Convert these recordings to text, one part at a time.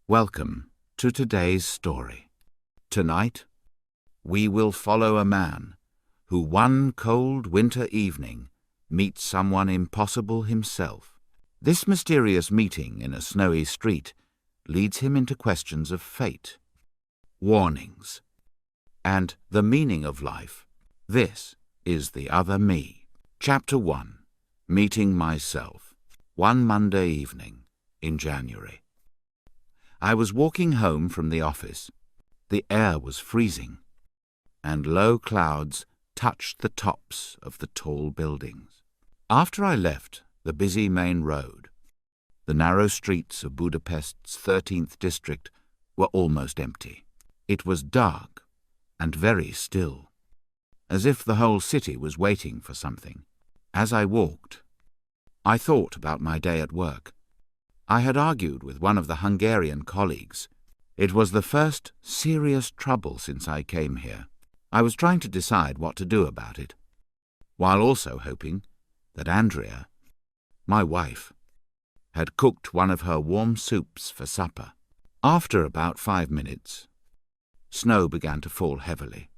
Welcome to today's story. Tonight, we will follow a man who one cold winter evening meets someone impossible himself. This mysterious meeting in a snowy street leads him into questions of fate, warnings, and the meaning of life. This is The Other Me. Chapter 1. Meeting Myself. One Monday evening in January. I was walking home from the office. The air was freezing, and low clouds touched the tops of the tall buildings. After I left the busy main road, the narrow streets of Budapest's 13th district were almost empty. It was dark and very still, as if the whole city was waiting for something. As I walked, I thought about my day at work. I had argued with one of the Hungarian colleagues. It was the first serious trouble since I came here. I was trying to decide what to do about it, while also hoping that Andrea, my wife, had cooked one of her warm soups for supper. After about 5 minutes, snow began to fall heavily.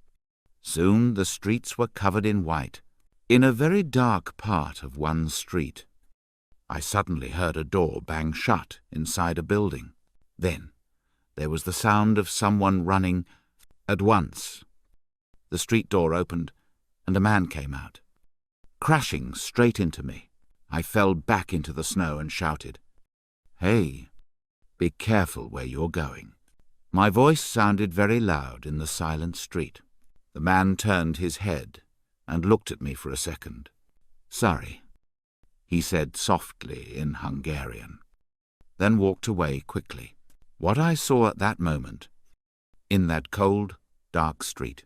Soon the streets were covered in white. In a very dark part of one street, I suddenly heard a door bang shut inside a building. Then there was the sound of someone running. At once, the street door opened and a man came out. Crashing straight into me, I fell back into the snow and shouted, "Hey, be careful where you're going." My voice sounded very loud in the silent street. The man turned his head and looked at me for a second. "Sorry," he said softly in Hungarian, then walked away quickly. What I saw at that moment, in that cold, dark street,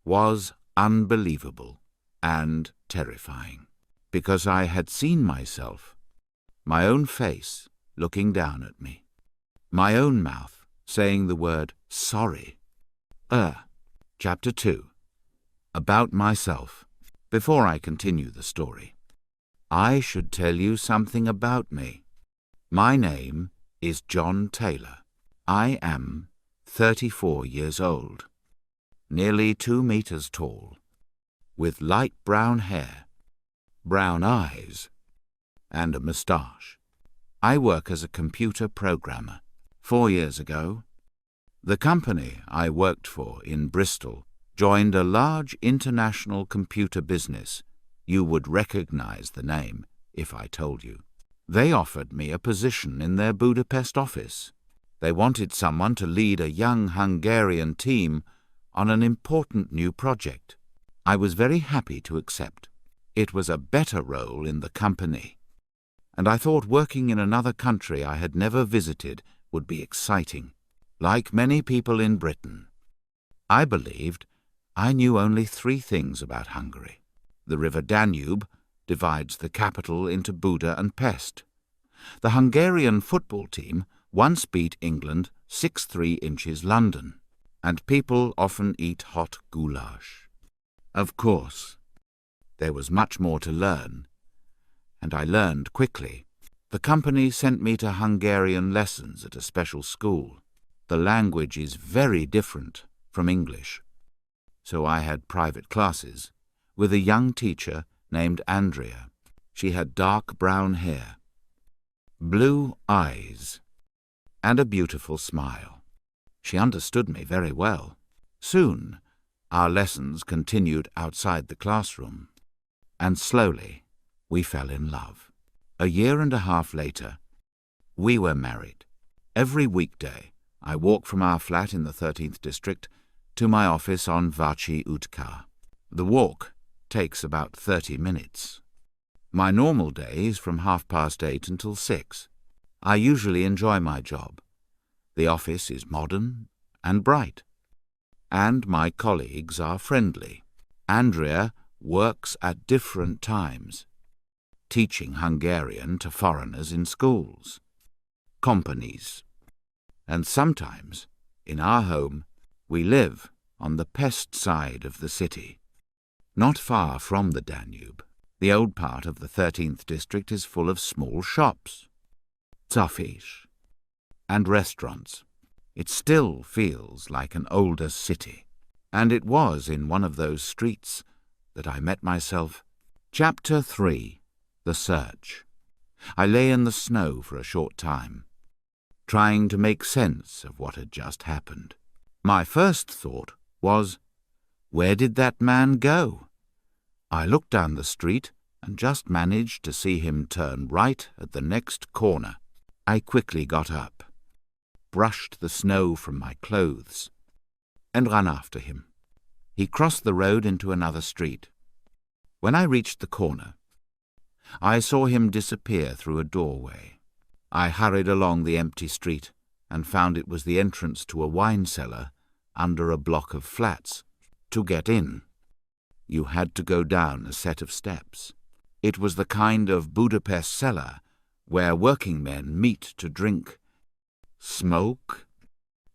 was unbelievable and terrifying, because I had seen myself, my own face looking down at me, my own mouth saying the word sorry. Chapter 2. About myself. Before I continue the story, I should tell you something about me. My name is John Taylor. I am 34 years old, nearly 2 meters tall, with light brown hair, brown eyes, and a moustache. I work as a computer programmer. 4 years ago, the company I worked for in Bristol joined a large international computer business. You would recognize the name if I told you. They offered me a position in their Budapest office. They wanted someone to lead a young Hungarian team on an important new project. I was very happy to accept. It was a better role in the company, and I thought working in another country I had never visited would be exciting. Like many people in Britain, I believed I knew only 3 things about Hungary. The river Danube divides the capital into Buda and Pest. The Hungarian football team once beat England 6-3 inches London, and people often eat hot goulash. Of course, there was much more to learn, and I learned quickly. The company sent me to Hungarian lessons at a special school. The language is very different from English, so I had private classes with a young teacher named Andrea. She had dark brown hair, blue eyes, and a beautiful smile. She understood me very well. Soon, our lessons continued outside the classroom, and slowly we fell in love. A year and a half later, we were married. Every weekday, I walk from our flat in the 13th district to my office on Váci Utka. The walk takes about 30 minutes. My normal day is from 8:30 until 6. I usually enjoy my job. The office is modern and bright, and my colleagues are friendly. Andrea works at different times, teaching Hungarian to foreigners in schools, companies, and sometimes, in our home, we live on the Pest side of the city. Not far from the Danube, the old part of the 13th district is full of small shops. Coffees, and restaurants. It still feels like an older city. And it was in one of those streets that I met myself. Chapter 3. The Search. I lay in the snow for a short time, trying to make sense of what had just happened. My first thought was, where did that man go? I looked down the street and just managed to see him turn right at the next corner. I quickly got up, brushed the snow from my clothes, and ran after him. He crossed the road into another street. When I reached the corner, I saw him disappear through a doorway. I hurried along the empty street and found it was the entrance to a wine cellar under a block of flats. To get in, you had to go down a set of steps. It was the kind of Budapest cellar where working men meet to drink, smoke,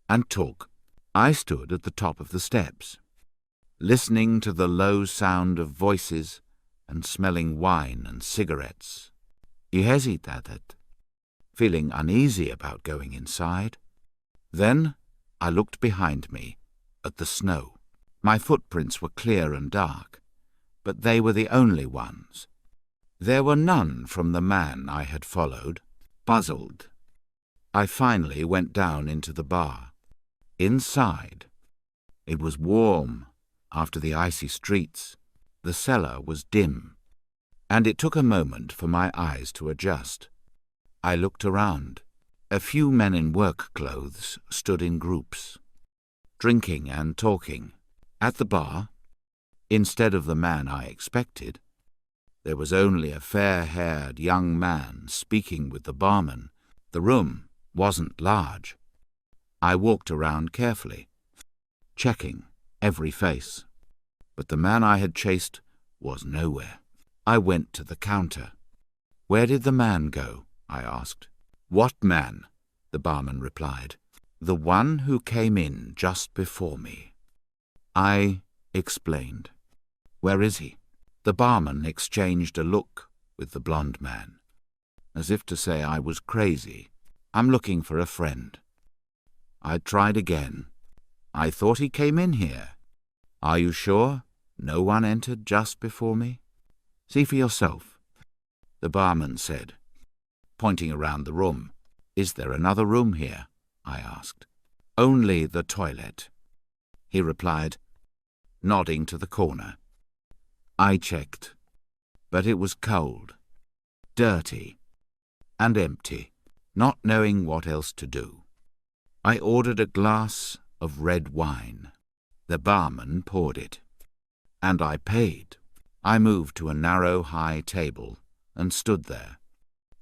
and talk. I stood at the top of the steps, listening to the low sound of voices and smelling wine and cigarettes. I hesitated, feeling uneasy about going inside. Then I looked behind me at the snow. My footprints were clear and dark, but they were the only ones. There were none from the man I had followed. Puzzled, I finally went down into the bar. Inside, it was warm after the icy streets. The cellar was dim, and it took a moment for my eyes to adjust. I looked around. A few men in work clothes stood in groups, drinking and talking. At the bar, instead of the man I expected, there was only a fair-haired young man speaking with the barman. The room wasn't large. I walked around carefully, checking every face, but the man I had chased was nowhere. I went to the counter. "Where did the man go?" I asked. "What man?" the barman replied. "The one who came in just before me." I explained. "Where is he?" The barman exchanged a look with the blond man, as if to say I was crazy. "I'm looking for a friend." I tried again. "I thought he came in here." "Are you sure no one entered just before me?" "See for yourself," the barman said, pointing around the room. "Is there another room here?" I asked. "Only the toilet," he replied, nodding to the corner. I checked, but it was cold, dirty, and empty. Not knowing what else to do, I ordered a glass of red wine. The barman poured it, and I paid. I moved to a narrow, high table and stood there.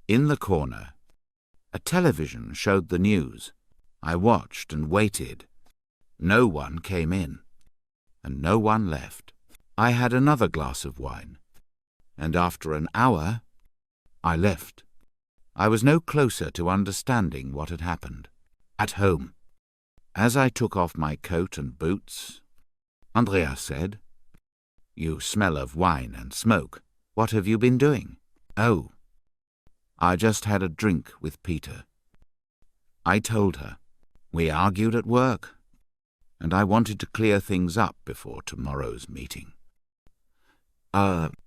In the corner, a television showed the news. I watched and waited. No one came in, and no one left. I had another glass of wine, and after an hour, I left. I was no closer to understanding what had happened. At home, as I took off my coat and boots, Andrea said, "You smell of wine and smoke. What have you been doing?" "Oh, I just had a drink with Peter." I told her. We argued at work, and I wanted to clear things up before tomorrow's meeting.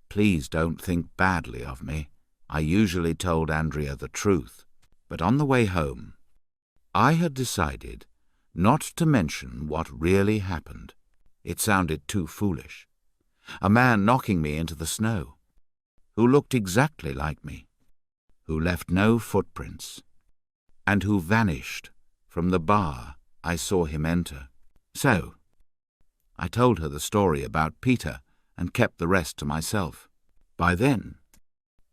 Please don't think badly of me. I usually told Andrea the truth, but on the way home, I had decided not to mention what really happened. It sounded too foolish. A man knocking me into the snow, who looked exactly like me, who left no footprints, and who vanished from the bar I saw him enter. So, I told her the story about Peter and kept the rest to myself. By then,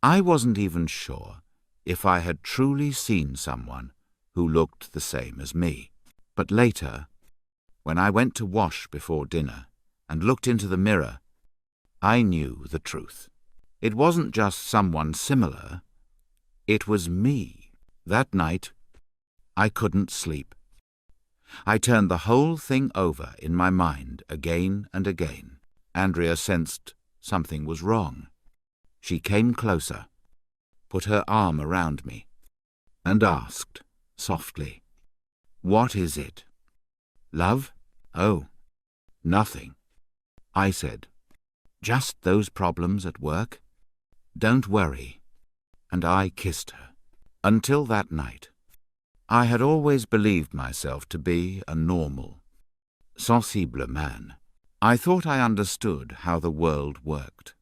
I wasn't even sure if I had truly seen someone who looked the same as me. But later, when I went to wash before dinner and looked into the mirror, I knew the truth. It wasn't just someone similar. It was me. That night, I couldn't sleep. I turned the whole thing over in my mind again and again. Andrea sensed something was wrong. She came closer, put her arm around me, and asked softly, What is it? Love? Oh, nothing. I said, just those problems at work? Don't worry. And I kissed her. Until that night, I had always believed myself to be a normal, sensible man. I thought I understood how the world worked,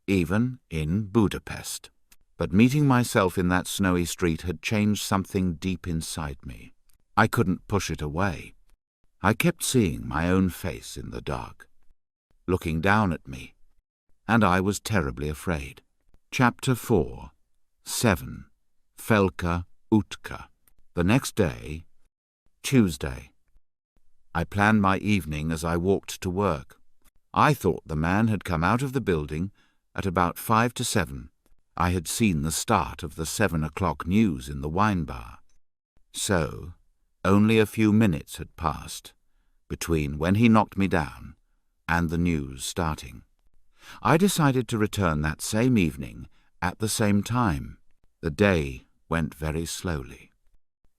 even in Budapest. But meeting myself in that snowy street had changed something deep inside me. I couldn't push it away. I kept seeing my own face in the dark, looking down at me, and I was terribly afraid. Chapter 4. 7. Felka Utka. The next day, Tuesday, I planned my evening as I walked to work. I thought the man had come out of the building at about 5 to 7. I had seen the start of the 7 o'clock news in the wine bar. So, only a few minutes had passed between when he knocked me down and the news starting. I decided to return that same evening at the same time. The day went very slowly.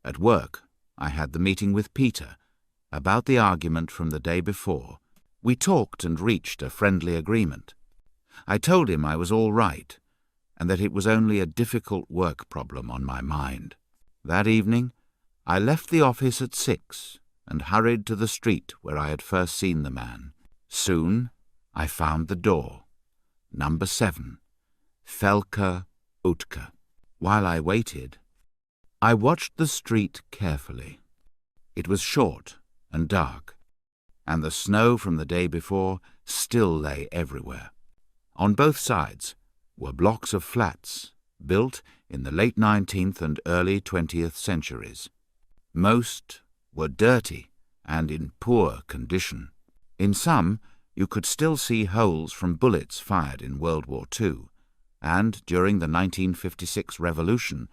At work, I had the meeting with Peter about the argument from the day before. We talked and reached a friendly agreement. I told him I was all right and that it was only a difficult work problem on my mind. That evening, I left the office at 6 and hurried to the street where I had first seen the man. Soon, I found the door. Number 7, Felka Utka. While I waited, I watched the street carefully. It was short and dark, and the snow from the day before still lay everywhere. On both sides were blocks of flats built in the late 19th and early 20th centuries. Most were dirty and in poor condition. In some, you could still see holes from bullets fired in World War II, and during the 1956 revolution,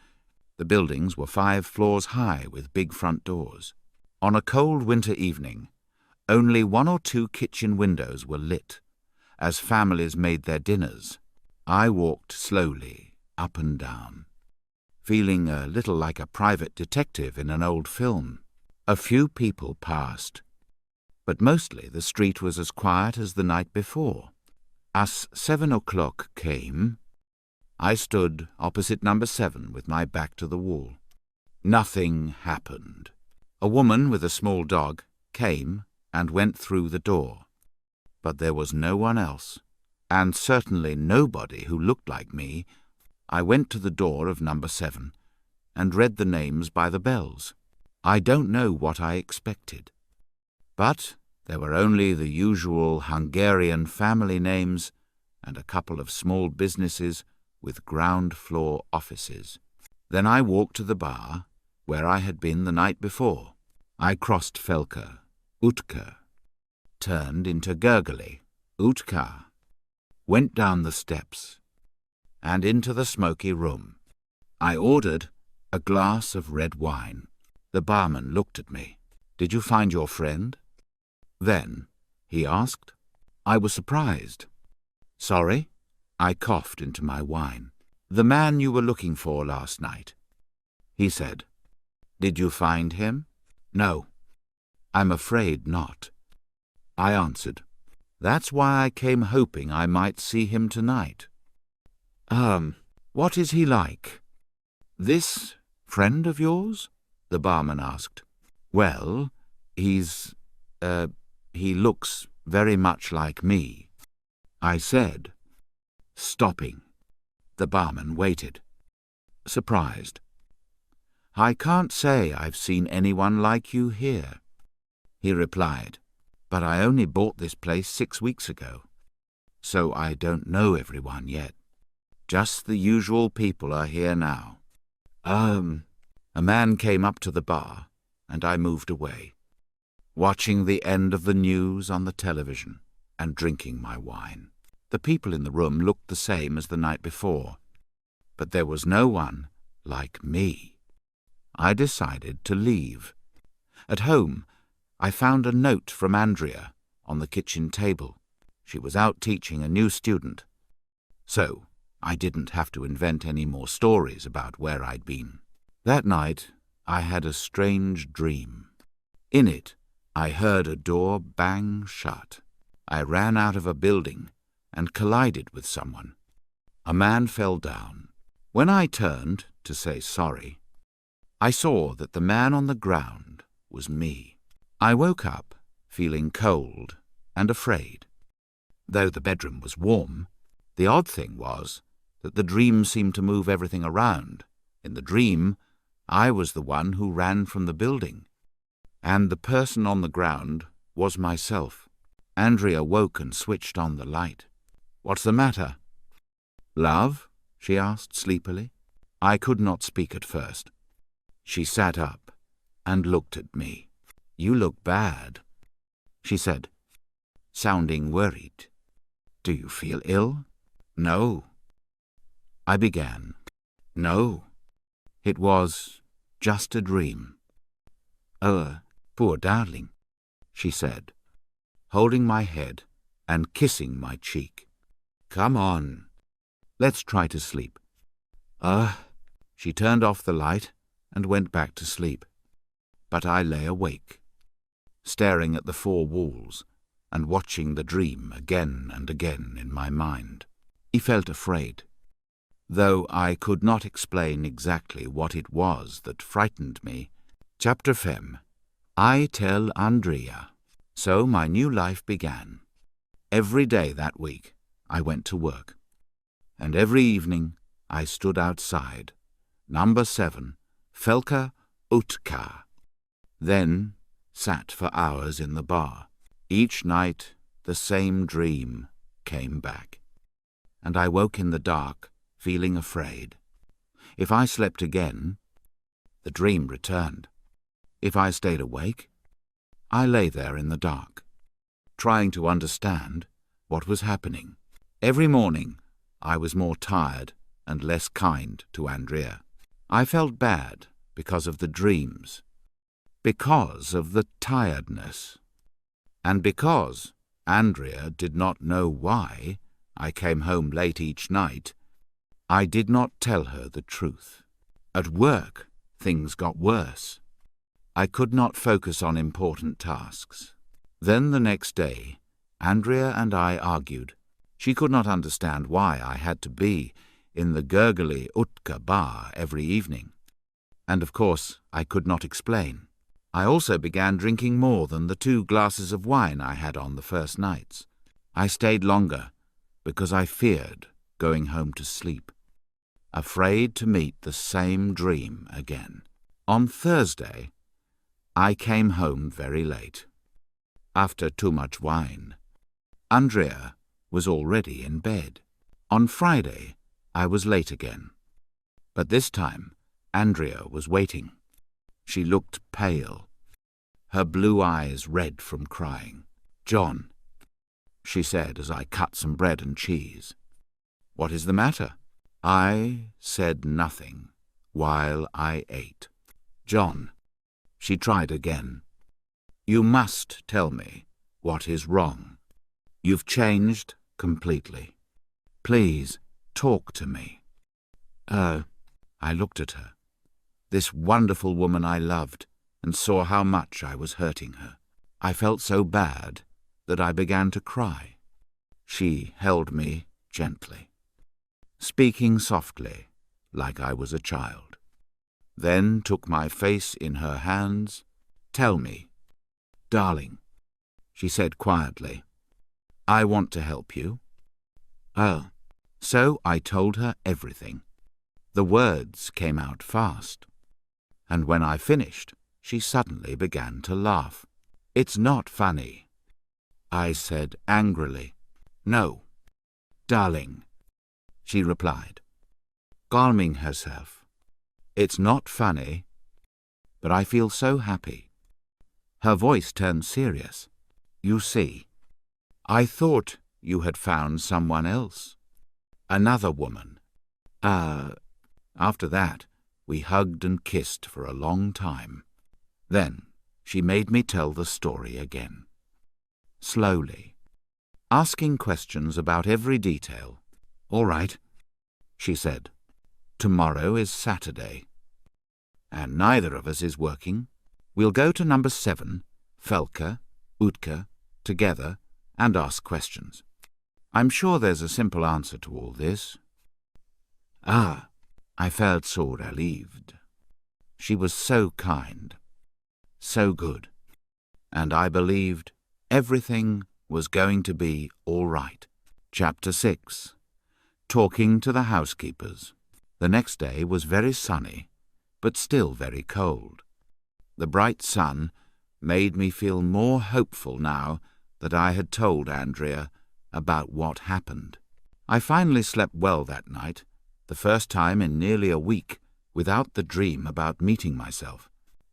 the buildings were 5 floors high with big front doors. On a cold winter evening, only 1 or 2 kitchen windows were lit. As families made their dinners, I walked slowly up and down, feeling a little like a private detective in an old film. A few people passed, but mostly the street was as quiet as the night before. As 7 o'clock came, I stood opposite number 7 with my back to the wall. Nothing happened. A woman with a small dog came and went through the door, but there was no one else, and certainly nobody who looked like me. I went to the door of number 7 and read the names by the bells. I don't know what I expected, but there were only the usual Hungarian family names and a couple of small businesses with ground-floor offices. Then I walked to the bar where I had been the night before. I crossed Felka Utka, turned into Gurgly Utka, went down the steps and into the smoky room. I ordered a glass of red wine. The barman looked at me. "Did you find your friend?" "Then?" he asked. I was surprised. "Sorry?" I coughed into my wine. "The man you were looking for last night," he said. "Did you find him?" "No, I'm afraid not," I answered. "That's why I came hoping I might see him tonight." What is he like?" "This friend of yours?" the barman asked. "Well, he looks very much like me," I said, stopping. The barman waited, surprised. "I can't say I've seen anyone like you here," he replied, "but I only bought this place 6 weeks ago, so I don't know everyone yet. Just the usual people are here now." A man came up to the bar, and I moved away, watching the end of the news on the television and drinking my wine. The people in the room looked the same as the night before, but there was no one like me. I decided to leave. At home, I found a note from Andrea on the kitchen table. She was out teaching a new student, so I didn't have to invent any more stories about where I'd been. That night, I had a strange dream. In it, I heard a door bang shut. I ran out of a building and collided with someone. A man fell down. When I turned to say sorry, I saw that the man on the ground was me. I woke up feeling cold and afraid. Though the bedroom was warm, the odd thing was that the dream seemed to move everything around. In the dream, I was the one who ran from the building, and the person on the ground was myself. Andrea woke and switched on the light. "What's the matter?" "Love?" she asked sleepily. I could not speak at first. She sat up and looked at me. "You look bad," she said, sounding worried. "Do you feel ill?" "No." I began. "No. It was just a dream." Poor darling," she said, holding my head and kissing my cheek. "Come on, let's try to sleep." She turned off the light and went back to sleep. But I lay awake, staring at the four walls and watching the dream again and again in my mind. I felt afraid, though I could not explain exactly what it was that frightened me. Chapter 5. I tell Andrea. So my new life began. Every day that week I went to work, and every evening I stood outside, number 7, Felka Utka, then sat for hours in the bar. Each night the same dream came back, and I woke in the dark, feeling afraid. If I slept again, the dream returned. If I stayed awake, I lay there in the dark, trying to understand what was happening. Every morning I was more tired and less kind to Andrea. I felt bad because of the dreams, because of the tiredness, and because Andrea did not know why I came home late each night. I did not tell her the truth. At work, things got worse. I could not focus on important tasks. Then the next day, Andrea and I argued. She could not understand why I had to be in the gurgly Utka bar every evening. And of course, I could not explain. I also began drinking more than the 2 glasses of wine I had on the first nights. I stayed longer because I feared going home to sleep, afraid to meet the same dream again. On Thursday, I came home very late, after too much wine. Andrea was already in bed. On Friday, I was late again, but this time Andrea was waiting. She looked pale, her blue eyes red from crying. "John," she said as I cut some bread and cheese. "What is the matter?" I said nothing while I ate. "John," she tried again, "you must tell me what is wrong. You've changed completely. Please, talk to me." I looked at her, this wonderful woman I loved, and saw how much I was hurting her. I felt so bad that I began to cry. She held me gently, speaking softly, like I was a child, then took my face in her hands. "Tell me, darling," she said quietly. "I want to help you." So I told her everything. The words came out fast, and when I finished, she suddenly began to laugh. "It's not funny," I said angrily. "No, darling," she replied, calming herself. "It's not funny, but I feel so happy." Her voice turned serious. "You see, I thought you had found someone else, another woman." After that, we hugged and kissed for a long time. Then she made me tell the story again, slowly, asking questions about every detail. "All right," she said. "Tomorrow is Saturday. and neither of us is working, we'll go to number 7, Felke, Utke, together, and ask questions. I'm sure there's a simple answer to all this." Ah, I felt so relieved. She was so kind, so good, and I believed everything was going to be all right. Chapter 6. Talking to the housekeepers. The next day was very sunny, but still very cold. The bright sun made me feel more hopeful now that I had told Andrea about what happened. I finally slept well that night, the first time in nearly a week, without the dream about meeting myself.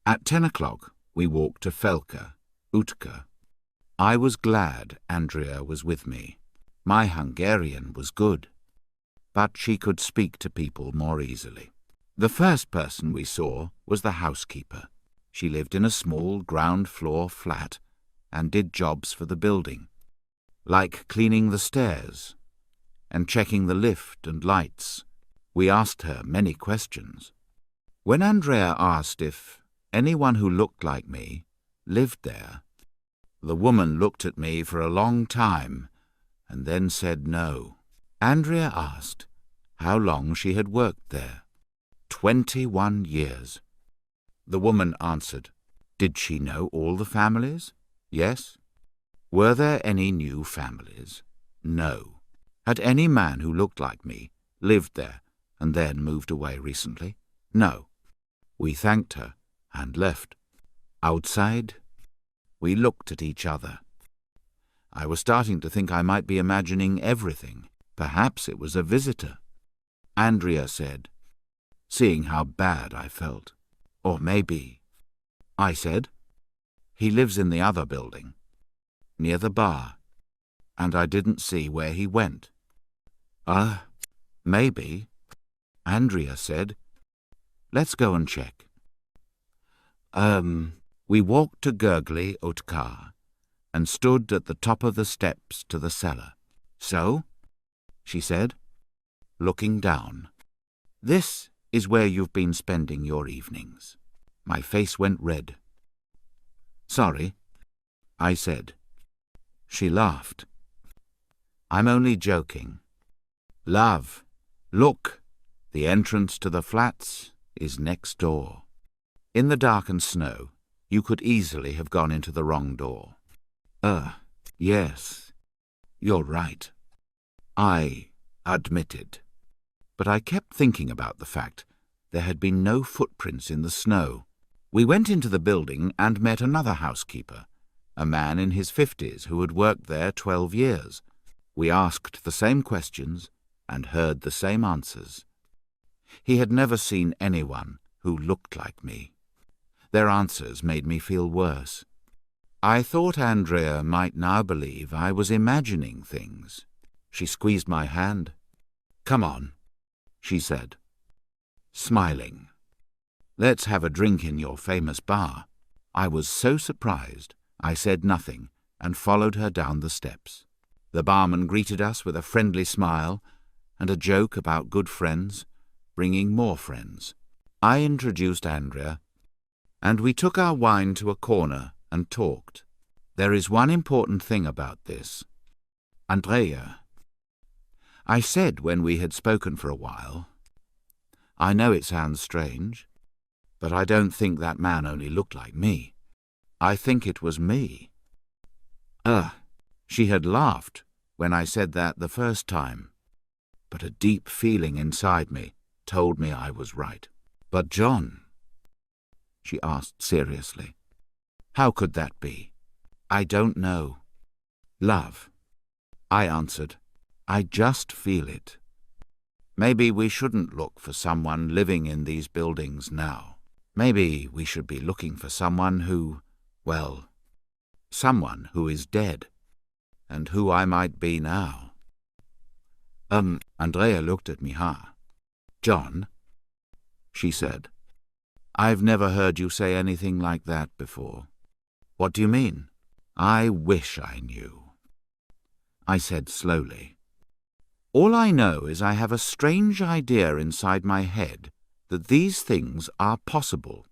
At 10 o'clock we walked to Felke, Utke. I was glad Andrea was with me. My Hungarian was good, but she could speak to people more easily. The first person we saw was the housekeeper. She lived in a small ground-floor flat and did jobs for the building, like cleaning the stairs and checking the lift and lights. We asked her many questions. When Andrea asked if anyone who looked like me lived there, the woman looked at me for a long time and then said no. Andrea asked how long she had worked there. 21 years. The woman answered. Did she know all the families? Yes. Were there any new families? No. Had any man who looked like me lived there and then moved away recently? No. We thanked her and left. Outside, we looked at each other. I was starting to think I might be imagining everything. Perhaps it was a visitor. Andrea said, seeing how bad I felt. Or maybe, I said, he lives in the other building, near the bar, and I didn't see where he went. Maybe, Andrea said. Let's go and check. We walked to Gurgly Otkar and stood at the top of the steps to the cellar. So, she said, looking down, this is where you've been spending your evenings. My face went red. Sorry, I said. She laughed. I'm only joking. Love, look, the entrance to the flats is next door. In the darkened snow, you could easily have gone into the wrong door. Yes, you're right. I admitted. But I kept thinking about the fact there had been no footprints in the snow. We went into the building and met another housekeeper, a man in his 50s who had worked there 12 years. We asked the same questions and heard the same answers. He had never seen anyone who looked like me. Their answers made me feel worse. I thought Andrea might now believe I was imagining things. She squeezed my hand. Come on, she said, smiling. Let's have a drink in your famous bar. I was so surprised, I said nothing and followed her down the steps. The barman greeted us with a friendly smile and a joke about good friends bringing more friends. I introduced Andrea, and we took our wine to a corner and talked. There is one important thing about this. Andrea, I said when we had spoken for a while, I know it sounds strange, but I don't think that man only looked like me. I think it was me. She had laughed when I said that the first time, but a deep feeling inside me told me I was right. But John, she asked seriously, how could that be? I don't know. Love, I answered. I just feel it. Maybe we shouldn't look for someone living in these buildings now. Maybe we should be looking for someone who, well, someone who is dead, and who I might be now. Andrea looked at me hard. John, she said, I've never heard you say anything like that before. What do you mean? I wish I knew. I said slowly. All I know is I have a strange idea inside my head that these things are possible.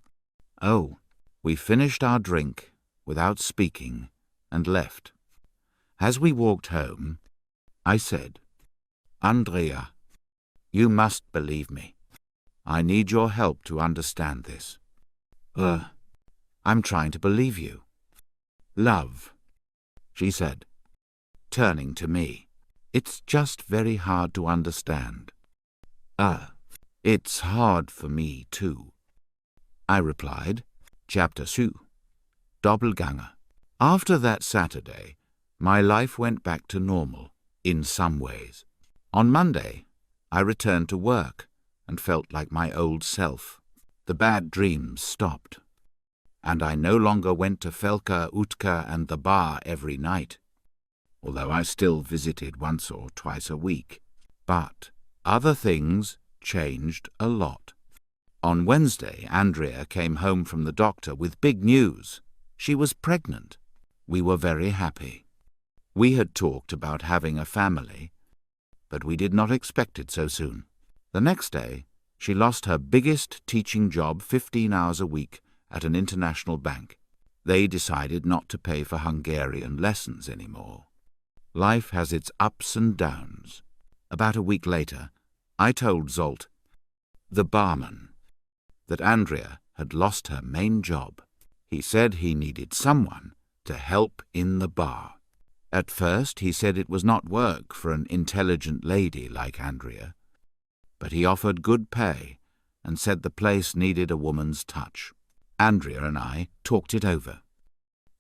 Oh, we finished our drink without speaking and left. As we walked home, I said, "Andrea, you must believe me. I need your help to understand this." I'm trying to believe you." "Love," she said, turning to me. "It's just very hard to understand." It's hard for me too," I replied. Chapter 2. Doppelgänger. After that Saturday, my life went back to normal, in some ways. On Monday, I returned to work and felt like my old self. The bad dreams stopped, and I no longer went to Felka, Utka and the bar every night, although I still visited once or twice a week. But other things changed a lot. On Wednesday, Andrea came home from the doctor with big news. She was pregnant. We were very happy. We had talked about having a family, but we did not expect it so soon. The next day, she lost her biggest teaching job, 15 hours a week, at an international bank. They decided not to pay for Hungarian lessons anymore. Life has its ups and downs. About a week later, I told Zsolt, the barman, that Andrea had lost her main job. He said he needed someone to help in the bar. At first he said it was not work for an intelligent lady like Andrea, but he offered good pay and said the place needed a woman's touch. Andrea and I talked it over,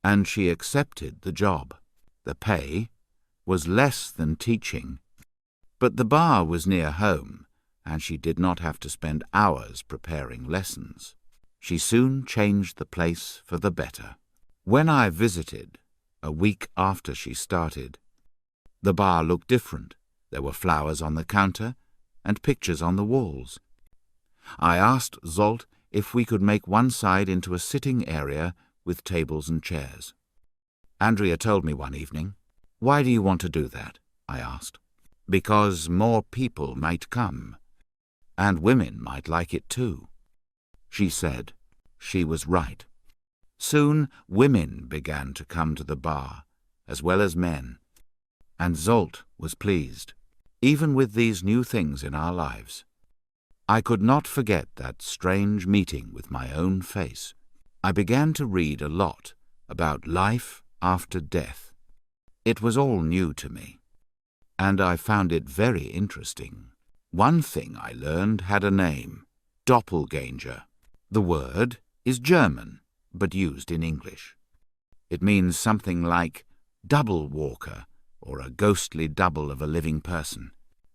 and she accepted the job. The pay was less than teaching, but the bar was near home, and she did not have to spend hours preparing lessons. She soon changed the place for the better. When I visited, a week after she started, the bar looked different. There were flowers on the counter and pictures on the walls. I asked Zsolt if we could make one side into a sitting area with tables and chairs. Andrea told me one evening, "Why do you want to do that?" I asked. "Because more people might come, and women might like it too." She said she was right. Soon women began to come to the bar, as well as men, and Zsolt was pleased, even with these new things in our lives. I could not forget that strange meeting with my own face. I began to read a lot about life after death. It was all new to me, and I found it very interesting. One thing I learned had a name, doppelgänger. The word is German, but used in English. It means something like double walker, or a ghostly double of a living person.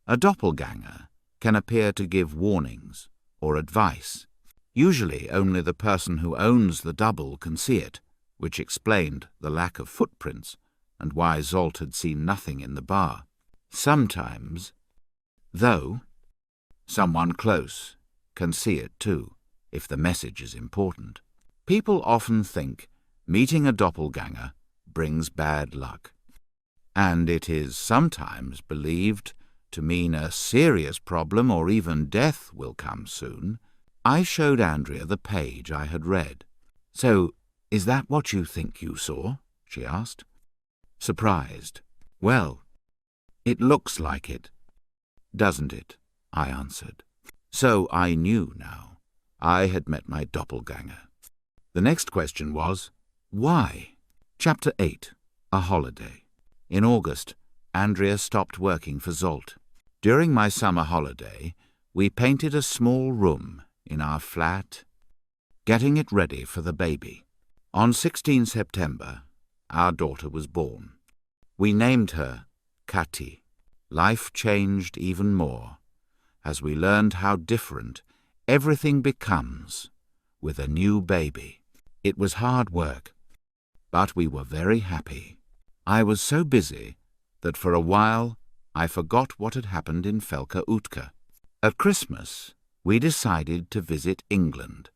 A doppelgänger can appear to give warnings or advice. Usually only the person who owns the double can see it, which explained the lack of footprints and why Zsolt had seen nothing in the bar. Sometimes, though, someone close can see it too, if the message is important. People often think meeting a doppelganger brings bad luck, and it is sometimes believed to mean a serious problem or even death will come soon. I showed Andrea the page I had read. "So, is that what you think you saw?" she asked, surprised. "Well, it looks like it, doesn't it?" I answered. So I knew now. I had met my doppelganger. The next question was, why? Chapter 8. A holiday. In August, Andrea stopped working for Zsolt. During my summer holiday, we painted a small room in our flat, getting it ready for the baby. On 16 September, our daughter was born. We named her Kati. Life changed even more as we learned how different everything becomes with a new baby. It was hard work, but we were very happy. I was so busy that for a while I forgot what had happened in Felka Utka. At Christmas, we decided to visit England.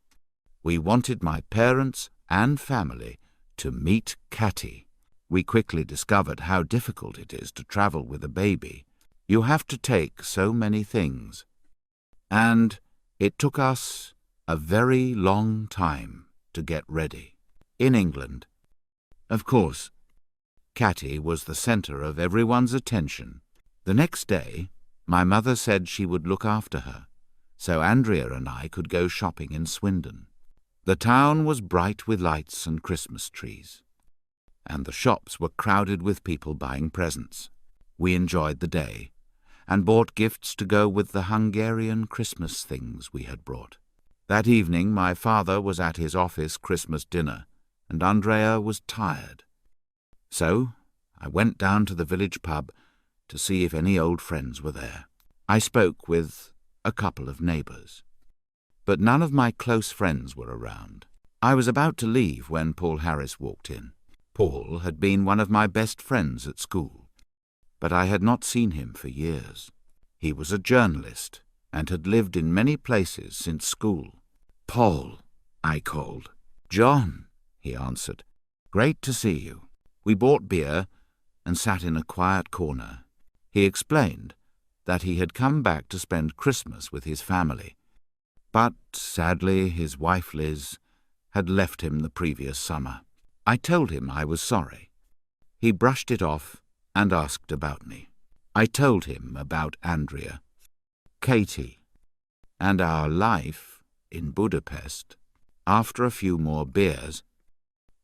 We wanted my parents and family to meet Kati. We quickly discovered how difficult it is to travel with a baby. You have to take so many things, and It took us a very long time to get ready. In England, of course, Catty was the centre of everyone's attention. The next day, my mother said she would look after her, so Andrea and I could go shopping in Swindon. The town was bright with lights and Christmas trees, and the shops were crowded with people buying presents. We enjoyed the day, and bought gifts to go with the Hungarian Christmas things we had brought. That evening my father was at his office Christmas dinner, and Andrea was tired. So I went down to the village pub to see if any old friends were there. I spoke with a couple of neighbours, but none of my close friends were around. I was about to leave when Paul Harris walked in. Paul had been one of my best friends at school, but I had not seen him for years. He was a journalist and had lived in many places since school. "Paul," I called. "John," he answered. "Great to see you." We bought beer and sat in a quiet corner. He explained that he had come back to spend Christmas with his family, but sadly his wife Liz had left him the previous summer. I told him I was sorry. He brushed it off and asked about me. I told him about Andrea, Katie, and our life in Budapest. After a few more beers,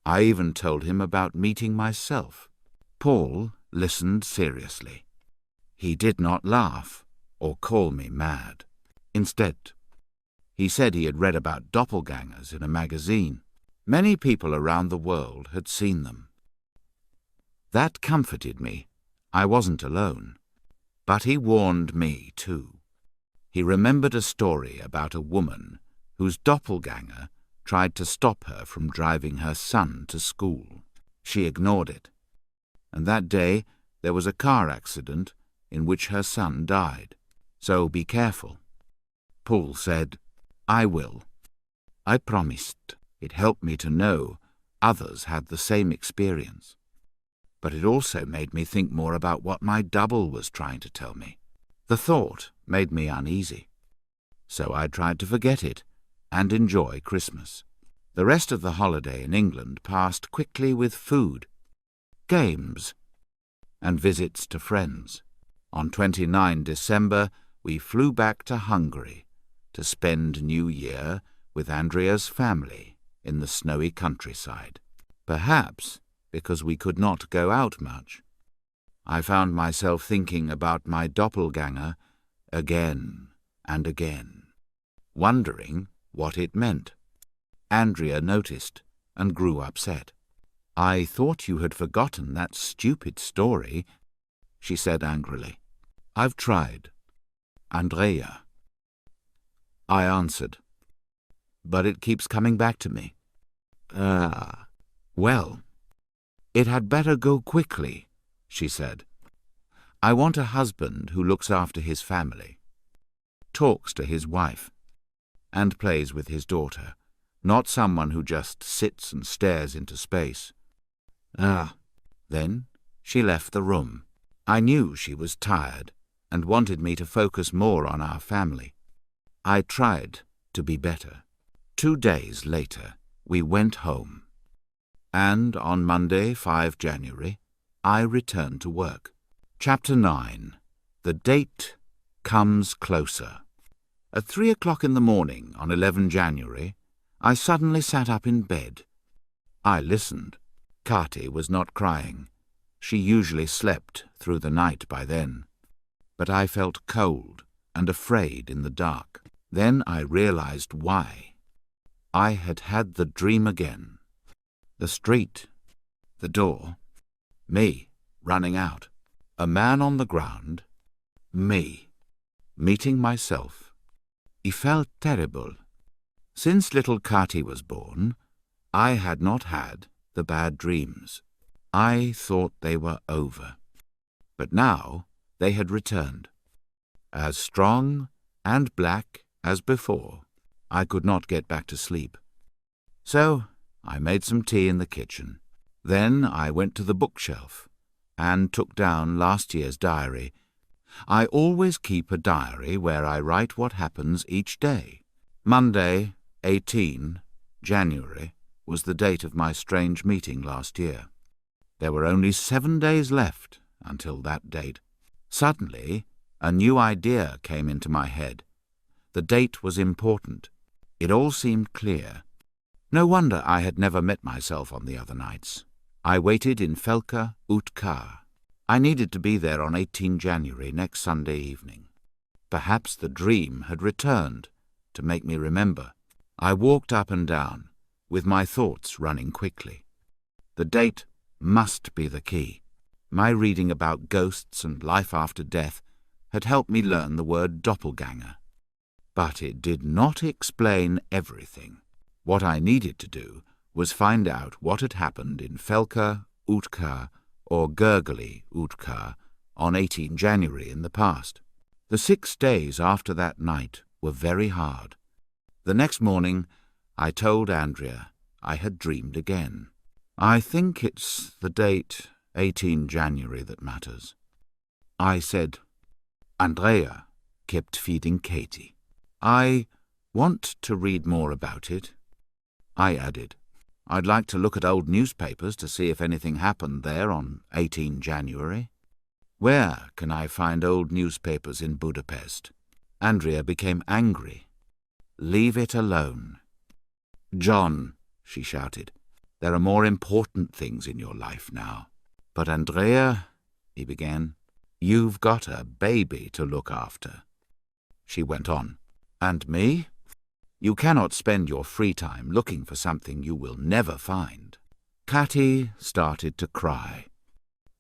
I even told him about meeting myself. Paul listened seriously. He did not laugh or call me mad. Instead, he said he had read about doppelgängers in a magazine. Many people around the world had seen them. That comforted me. I wasn't alone. But he warned me too. He remembered a story about a woman whose doppelganger tried to stop her from driving her son to school. She ignored it, and that day there was a car accident in which her son died. So be careful. Paul said, "I will." I promised. It helped me to know others had the same experience. But it also made me think more about what my double was trying to tell me. The thought made me uneasy. So I tried to forget it and enjoy Christmas. The rest of the holiday in England passed quickly with food, games, and visits to friends. On 29 December, we flew back to Hungary to spend New Year with Andrea's family in the snowy countryside. Perhaps because we could not go out much, I found myself thinking about my doppelganger again and again, wondering what it meant. Andrea noticed and grew upset. "I thought you had forgotten that stupid story," she said angrily. "I've tried, Andrea," I answered, "but it keeps coming back to me." Well, it had better go quickly," she said. "I want a husband who looks after his family, talks to his wife, and plays with his daughter, not someone who just sits and stares into space." Then she left the room. I knew she was tired and wanted me to focus more on our family. I tried to be better. 2 days later, we went home. And on Monday, 5 January, I returned to work. Chapter 9. The date comes closer. At 3 o'clock in the morning on 11 January, I suddenly sat up in bed. I listened. Kati was not crying. She usually slept through the night by then. But I felt cold and afraid in the dark. Then I realized why. I had had the dream again. The street, the door, me running out, a man on the ground, me, meeting myself. It felt terrible. Since little Kati was born, I had not had the bad dreams. I thought they were over. But now they had returned. As strong and black as before, I could not get back to sleep. So I made some tea in the kitchen. Then I went to the bookshelf and took down last year's diary. I always keep a diary where I write what happens each day. Monday, 18 January, was the date of my strange meeting last year. There were only 7 days left until that date. Suddenly, a new idea came into my head. The date was important. It all seemed clear. No wonder I had never met myself on the other nights. I waited in Felka ut Kar. I needed to be there on 18 January, next Sunday evening. Perhaps the dream had returned to make me remember. I walked up and down, with my thoughts running quickly. The date must be the key. My reading about ghosts and life after death had helped me learn the word doppelgänger. But it did not explain everything. What I needed to do was find out what had happened in Felka ut Kar or Gurgly ut Kar on 18 January in the past. The 6 days after that night were very hard. The next morning, I told Andrea I had dreamed again. I think it's the date 18 January that matters. I said, Andrea kept feeding Katie. I want to read more about it. I added, I'd like to look at old newspapers to see if anything happened there on 18 January. Where can I find old newspapers in Budapest? Andrea became angry. Leave it alone. John, she shouted, there are more important things in your life now. But Andrea, he began, you've got a baby to look after. She went on, and me? You cannot spend your free time looking for something you will never find. Katie started to cry.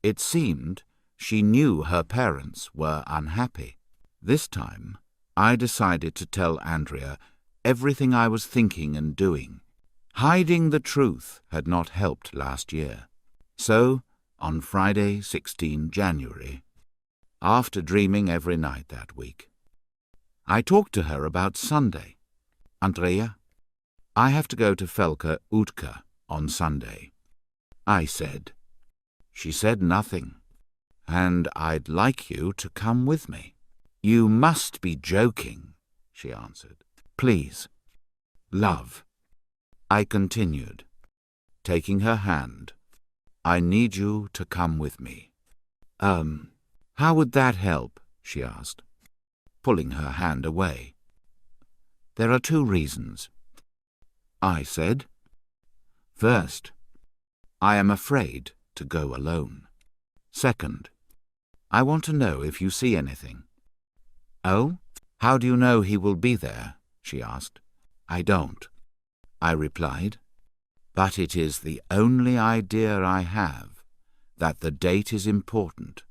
It seemed she knew her parents were unhappy. This time, I decided to tell Andrea everything I was thinking and doing. Hiding the truth had not helped last year. So, on Friday, 16 January, after dreaming every night that week, I talked to her about Sunday. Andrea, I have to go to Felka ut Kar on Sunday. I said. She said nothing. And I'd like you to come with me. You must be joking, she answered. Please. Love. I continued, taking her hand. I need you to come with me. How would that help? She asked, pulling her hand away. There are 2 reasons. I said. First, I am afraid to go alone. Second, I want to know if you see anything. Oh? How do you know he will be there? She asked. I don't, I replied. But it is the only idea I have that the date is important.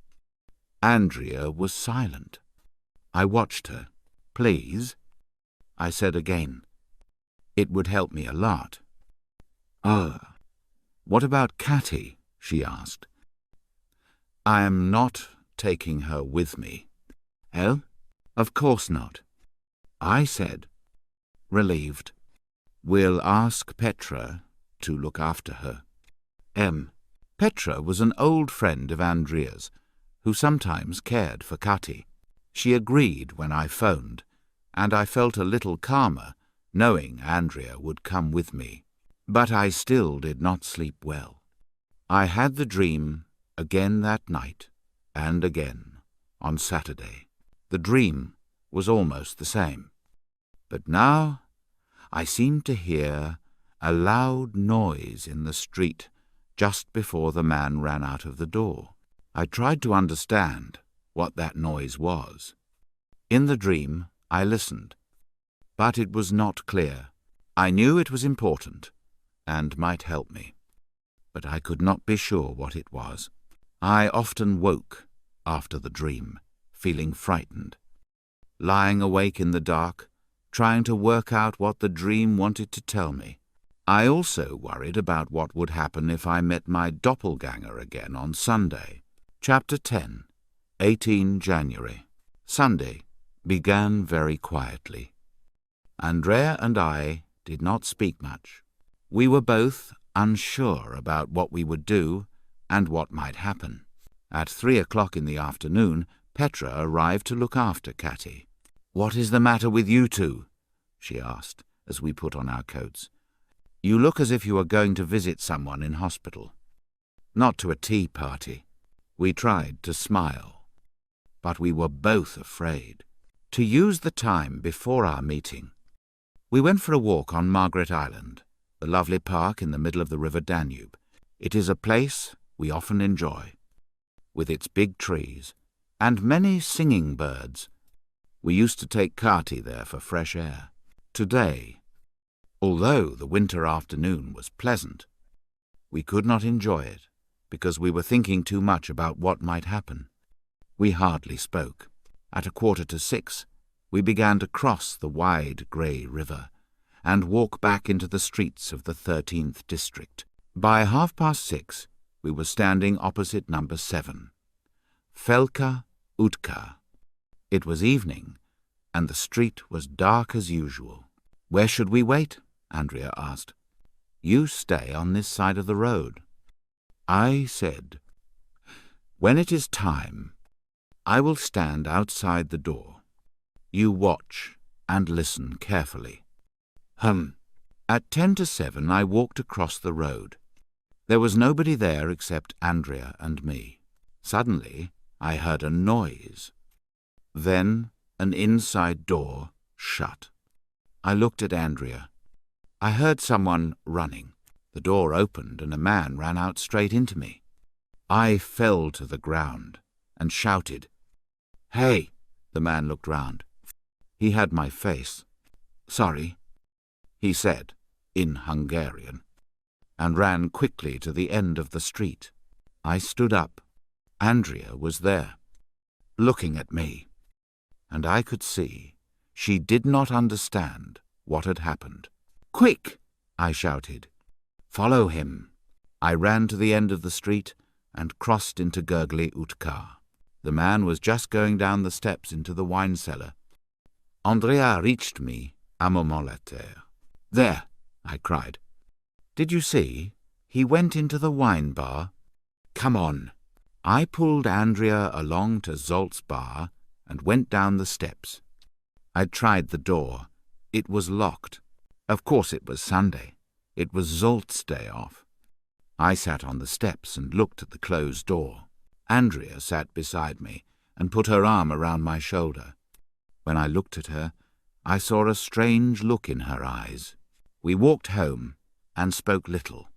Andrea was silent. I watched her. Please? I said again. It would help me a lot. What about Katie? She asked. I am not taking her with me. Oh? Of course not. I said, relieved. We'll ask Petra to look after her. Petra was an old friend of Andrea's, who sometimes cared for Katie. She agreed when I phoned, and I felt a little calmer, knowing Andrea would come with me. But I still did not sleep well. I had the dream again that night, and again on Saturday. The dream was almost the same. But now I seemed to hear a loud noise in the street just before the man ran out of the door. I tried to understand what that noise was. In the dream, I listened, but it was not clear. I knew it was important and might help me, but I could not be sure what it was. I often woke after the dream, feeling frightened, lying awake in the dark, trying to work out what the dream wanted to tell me. I also worried about what would happen if I met my doppelgänger again on Sunday. Chapter 10, 18 January. Sunday began very quietly. Andrea and I did not speak much. We were both unsure about what we would do and what might happen. At 3 o'clock in the afternoon, Petra arrived to look after Katie. "What is the matter with you two?" she asked as we put on our coats. "You look as if you were going to visit someone in hospital." "Not to a tea party." We tried to smile, but we were both afraid. To use the time before our meeting, we went for a walk on Margaret Island, the lovely park in the middle of the River Danube. It is a place we often enjoy, with its big trees and many singing birds. We used to take Kati there for fresh air. Today, although the winter afternoon was pleasant, we could not enjoy it because we were thinking too much about what might happen. We hardly spoke. At 5:45, we began to cross the wide grey river and walk back into the streets of the 13th district. By 6:30, we were standing opposite number 7, Felka Utka. It was evening, and the street was dark as usual. "Where should we wait?" Andrea asked. "You stay on this side of the road." I said, "When it is time, I will stand outside the door. You watch and listen carefully." At 6:50, I walked across the road. There was nobody there except Andrea and me. Suddenly, I heard a noise. Then an inside door shut. I looked at Andrea. I heard someone running. The door opened and a man ran out straight into me. I fell to the ground and shouted, "Hey!" The man looked round. He had my face. "Sorry," he said, in Hungarian, and ran quickly to the end of the street. I stood up. Andrea was there, looking at me, and I could see she did not understand what had happened. "Quick!" I shouted. "Follow him." I ran to the end of the street and crossed into Gurgly Utka. The man was just going down the steps into the wine cellar. Andrea reached me à moment later. "There," I cried. "Did you see? He went into the wine bar. Come on." I pulled Andrea along to Zolt's bar and went down the steps. I tried the door. It was locked. Of course it was Sunday. It was Zolt's day off. I sat on the steps and looked at the closed door. Andrea sat beside me and put her arm around my shoulder. When I looked at her, I saw a strange look in her eyes. We walked home and spoke little.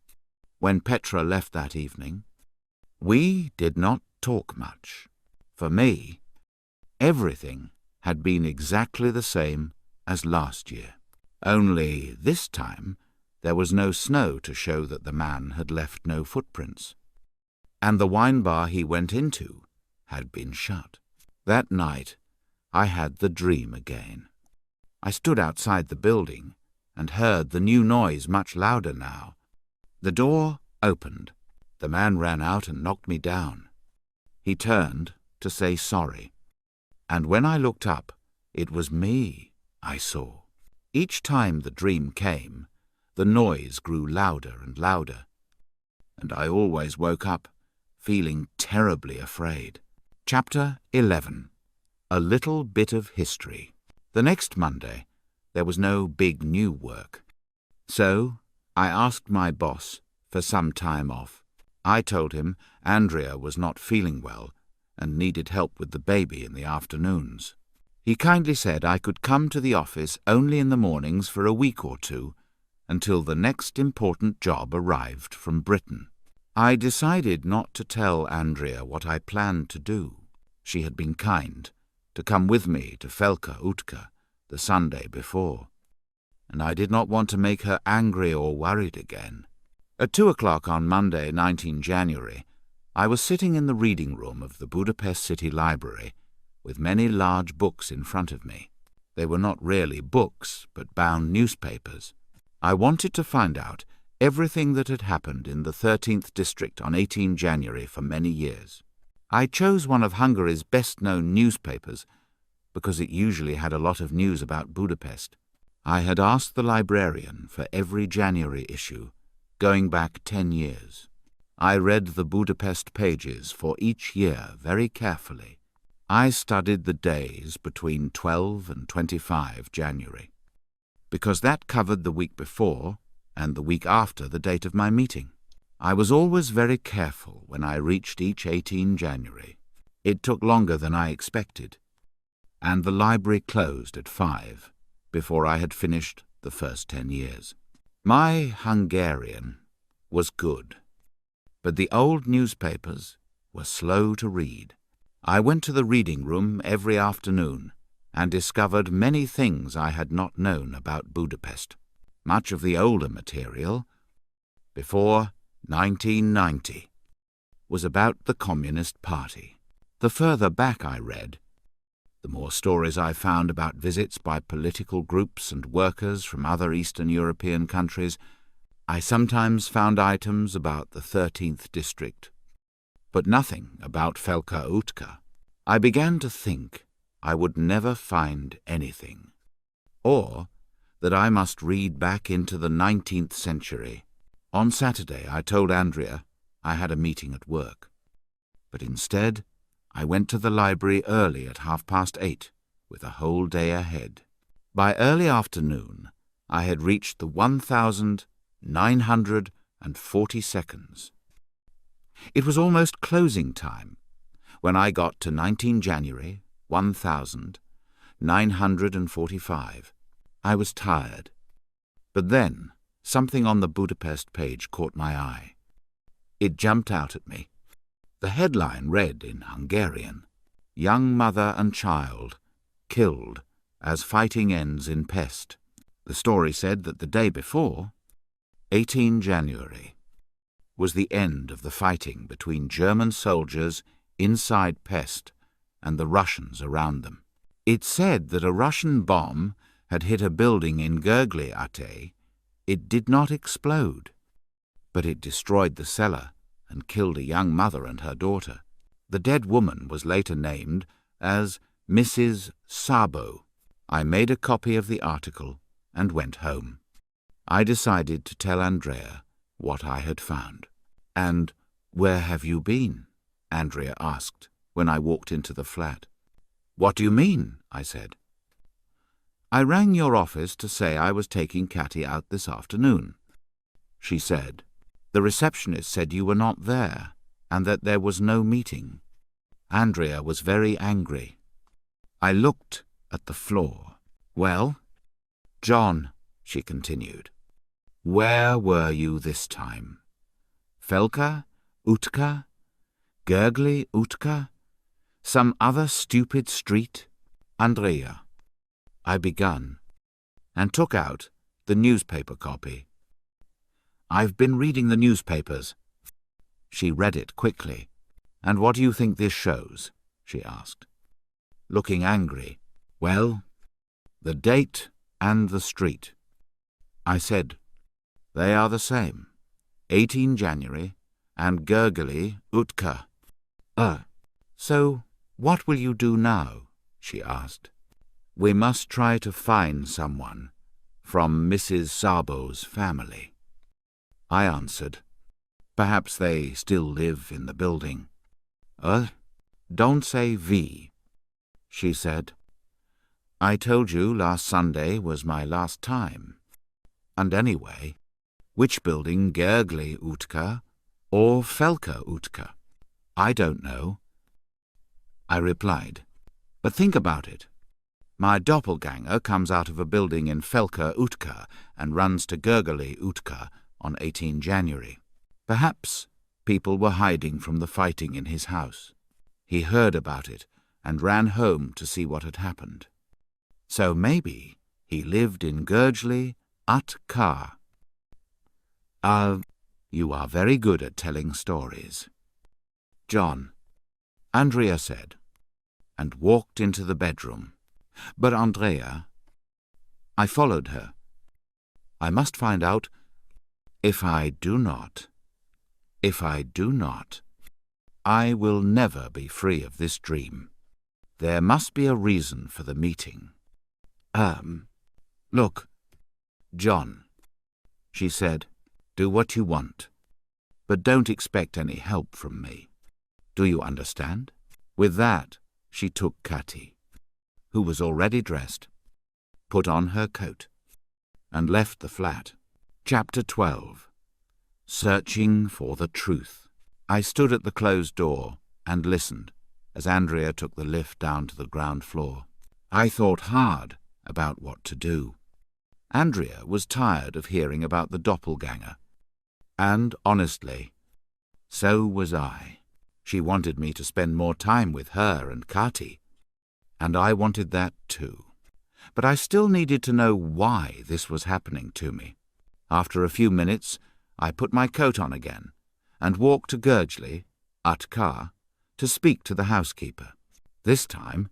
When Petra left that evening, we did not talk much. For me, everything had been exactly the same as last year. Only this time there was no snow to show that the man had left no footprints. And the wine bar he went into had been shut. That night I had the dream again. I stood outside the building and heard the new noise much louder now. The door opened. The man ran out and knocked me down. He turned to say sorry. And when I looked up, it was me I saw. Each time the dream came, the noise grew louder and louder, and I always woke up feeling terribly afraid. Chapter 11. A little bit of history. The next Monday, there was no big new work. So I asked my boss for some time off. I told him Andrea was not feeling well and needed help with the baby in the afternoons. He kindly said I could come to the office only in the mornings for a week or two until the next important job arrived from Britain. I decided not to tell Andrea what I planned to do. She had been kind to come with me to Felka Utka the Sunday before, and I did not want to make her angry or worried again. At 2:00 on Monday, 19 January, I was sitting in the reading room of the Budapest City Library with many large books in front of me. They were not really books, but bound newspapers. I wanted to find out everything that had happened in the 13th district on 18 January for many years. I chose one of Hungary's best-known newspapers because it usually had a lot of news about Budapest. I had asked the librarian for every January issue, going back 10 years. I read the Budapest pages for each year very carefully. I studied the days between 12 and 25 January. because that covered the week before and the week after the date of my meeting. I was always very careful when I reached each 18 January. It took longer than I expected, and the library closed at 5 before I had finished the first 10 years. My Hungarian was good, but the old newspapers were slow to read. I went to the reading room every afternoon and discovered many things I had not known about Budapest. Much of the older material, before 1990, was about the Communist Party. The further back I read, the more stories I found about visits by political groups and workers from other Eastern European countries. I sometimes found items about the 13th district, but nothing about Felka Utka. I began to think I would never find anything, or that I must read back into the 19th century. On Saturday I told Andrea I had a meeting at work, but instead I went to the library early at 8:30, with a whole day ahead. By early afternoon I had reached the 1,940 seconds. It was almost closing time when I got to 19 January 1945. I was tired, but then something on the Budapest page caught my eye. It jumped out at me. The headline read in Hungarian, "Young mother and child killed as fighting ends in Pest." The story said that the day before, 18 January, was the end of the fighting between German soldiers inside Pest and the Russians around them. It said that a Russian bomb had hit a building in Gergely. It did not explode, but it destroyed the cellar and killed a young mother and her daughter. The dead woman was later named as Mrs. Sabo. I made a copy of the article and went home. I decided to tell Andrea what I had found. "And where have you been?" Andrea asked when I walked into the flat. "What do you mean?" I said. "I rang your office to say I was taking Catty out this afternoon," she said. "The receptionist said you were not there and that there was no meeting." Andrea was very angry. I looked at the floor. "Well, John," she continued, "where were you this time? Felka Utka? Gergely Utka? Some other stupid street?" "Andrea," I begun, and took out the newspaper copy. "I've been reading the newspapers." She read it quickly. "And what do you think this shows?" she asked, looking angry. "Well, the date and the street." I said, "They are the same, 18 January and Gergely Utka." So what will you do now?" she asked. "We must try to find someone from Mrs. Sabo's family." I answered, "Perhaps they still live in the building." Don't say we," she said. "I told you last Sunday was my last time. And anyway, which building, Gergely Utka or Felka Utka? I don't know," I replied. "But think about it. My doppelgänger comes out of a building in Felka Utka and runs to Gergely Utka on 18 January. Perhaps people were hiding from the fighting in his house. He heard about it and ran home to see what had happened. So maybe he lived in Gergely Utka." You are very good at telling stories, John," Andrea said, and walked into the bedroom. "But Andrea," I followed her, "I must find out. If I do not, I will never be free of this dream. There must be a reason for the meeting." Look, John," she said, "do what you want, but don't expect any help from me. Do you understand?" With that, she took Catty, who was already dressed, put on her coat, and left the flat. Chapter 12. Searching for the Truth. I stood at the closed door and listened as Andrea took the lift down to the ground floor. I thought hard about what to do. Andrea was tired of hearing about the doppelgänger. And, honestly, so was I. She wanted me to spend more time with her and Kati, and I wanted that too. But I still needed to know why this was happening to me. After a few minutes, I put my coat on again and walked to Gurgley, Utka, to speak to the housekeeper. This time,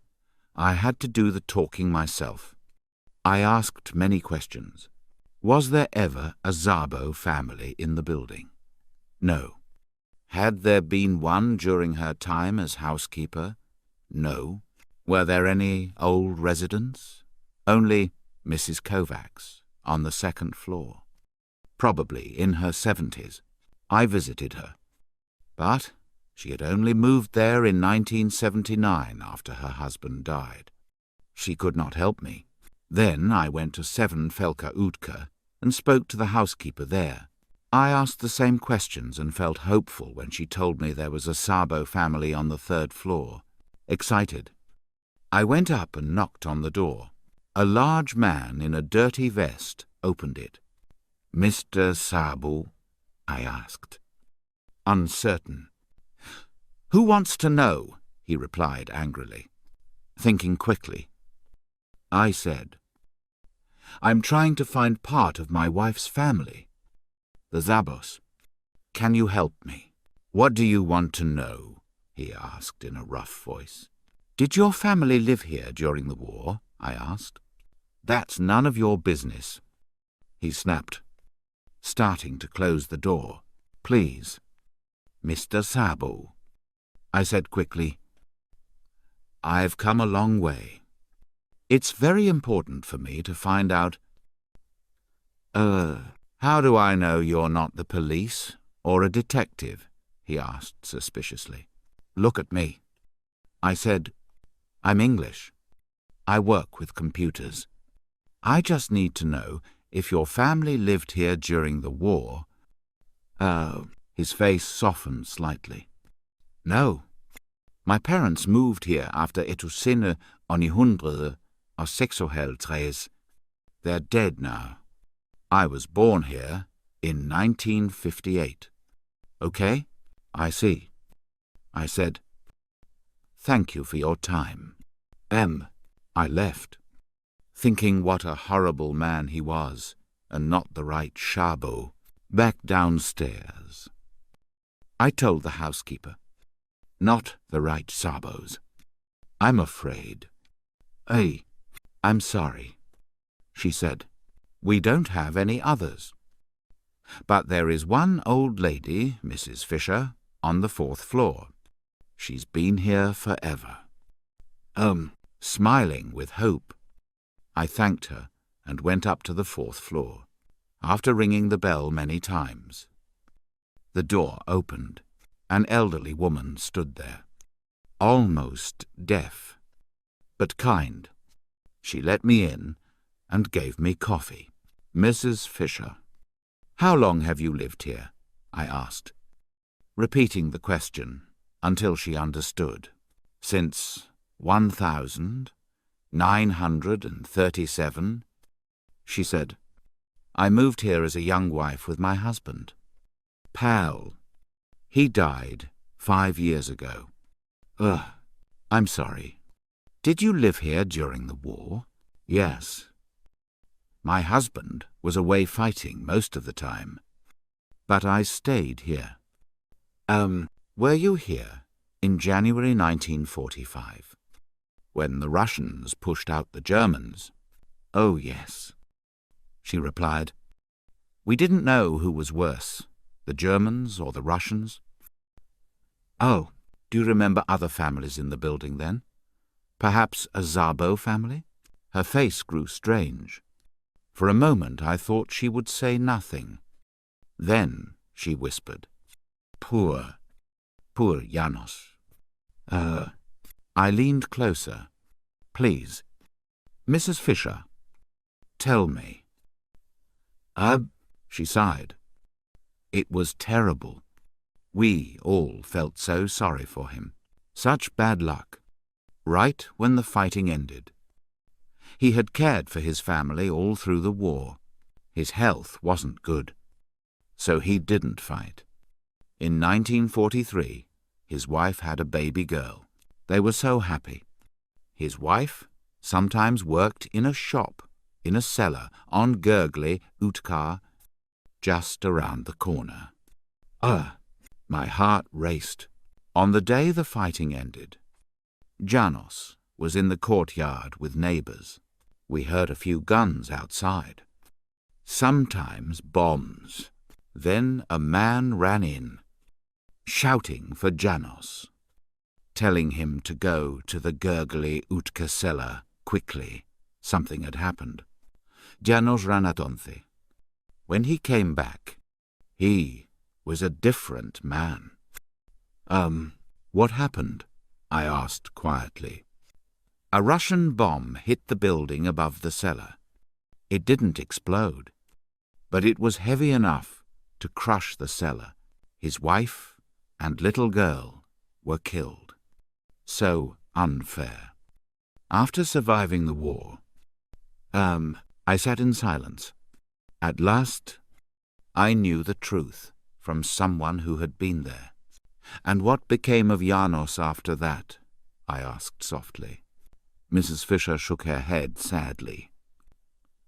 I had to do the talking myself. I asked many questions. Was there ever a Szabo family in the building? No. Had there been one during her time as housekeeper? No. Were there any old residents? Only Mrs. Kovacs on the second floor. Probably in her 70s. I visited her. But she had only moved there in 1979 after her husband died. She could not help me. Then I went to 7 Felka Utka and spoke to the housekeeper there. I asked the same questions and felt hopeful when she told me there was a Szabo family on the 3rd floor. Excited. I went up and knocked on the door. A large man in a dirty vest opened it. "Mr. Szabo?" I asked. Uncertain. "Who wants to know?" he replied angrily. Thinking quickly, I said, "I'm trying to find part of my wife's family, the Szabos. Can you help me?" "What do you want to know?" he asked in a rough voice. "Did your family live here during the war?" I asked. "That's none of your business," he snapped, starting to close the door. "Please, Mr. Szabo," I said quickly. "I've come a long way. It's very important for me to find out—" How do I know you're not the police or a detective?" he asked suspiciously. "Look at me." I said, "I'm English. I work with computers. I just need to know if your family lived here during the war." His face softened slightly. "No. My parents moved here after Etusine on 1936. They're dead now. I was born here in 1958. Okay? I see," I said. "Thank you for your time." I left, thinking what a horrible man he was, and not the right Szabo. Back downstairs. I told the housekeeper, "Not the right Szabos. I'm afraid." "Hey, I'm sorry," she said. "We don't have any others. But there is one old lady, Mrs. Fisher, on the 4th floor. She's been here forever." Smiling with hope, I thanked her and went up to the 4th floor, after ringing the bell many times. The door opened. An elderly woman stood there, almost deaf, but kind. She let me in and gave me coffee. "Mrs. Fisher, how long have you lived here?" I asked, repeating the question until she understood. "Since 1937, she said. "I moved here as a young wife with my husband. Pal. He died 5 years ago." I'm sorry. "Did you live here during the war?" "Yes. My husband was away fighting most of the time, but I stayed here." Were you here in January 1945, when the Russians pushed out the Germans?" "Oh, yes," she replied. "We didn't know who was worse, the Germans or the Russians." "Oh, do you remember other families in the building then? Perhaps a Szabo family?" Her face grew strange. For a moment I thought she would say nothing. Then she whispered, Poor Janos." I leaned closer. "Please, Mrs. Fisher, tell me, She sighed. It was terrible. We all felt so sorry for him. Such bad luck. Right when the fighting ended. He had cared for his family all through the war. His health wasn't good. So he didn't fight. In 1943, his wife had a baby girl. They were so happy. His wife sometimes worked in a shop, in a cellar, on Gurgly, Utkar, just around the corner. My heart raced. On the day the fighting ended, Janos was in the courtyard with neighbours. We heard a few guns outside. Sometimes bombs. Then a man ran in, shouting for Janos, telling him to go to the Gurgly Utka cellar quickly. Something had happened. Janos ran adonte. When he came back, he was a different man. What happened? I asked quietly. A Russian bomb hit the building above the cellar. It didn't explode, but it was heavy enough to crush the cellar. His wife and little girl were killed. So unfair. After surviving the war, I sat in silence. At last, I knew the truth from someone who had been there. And what became of Janos after that? I asked softly. Mrs. Fisher shook her head sadly.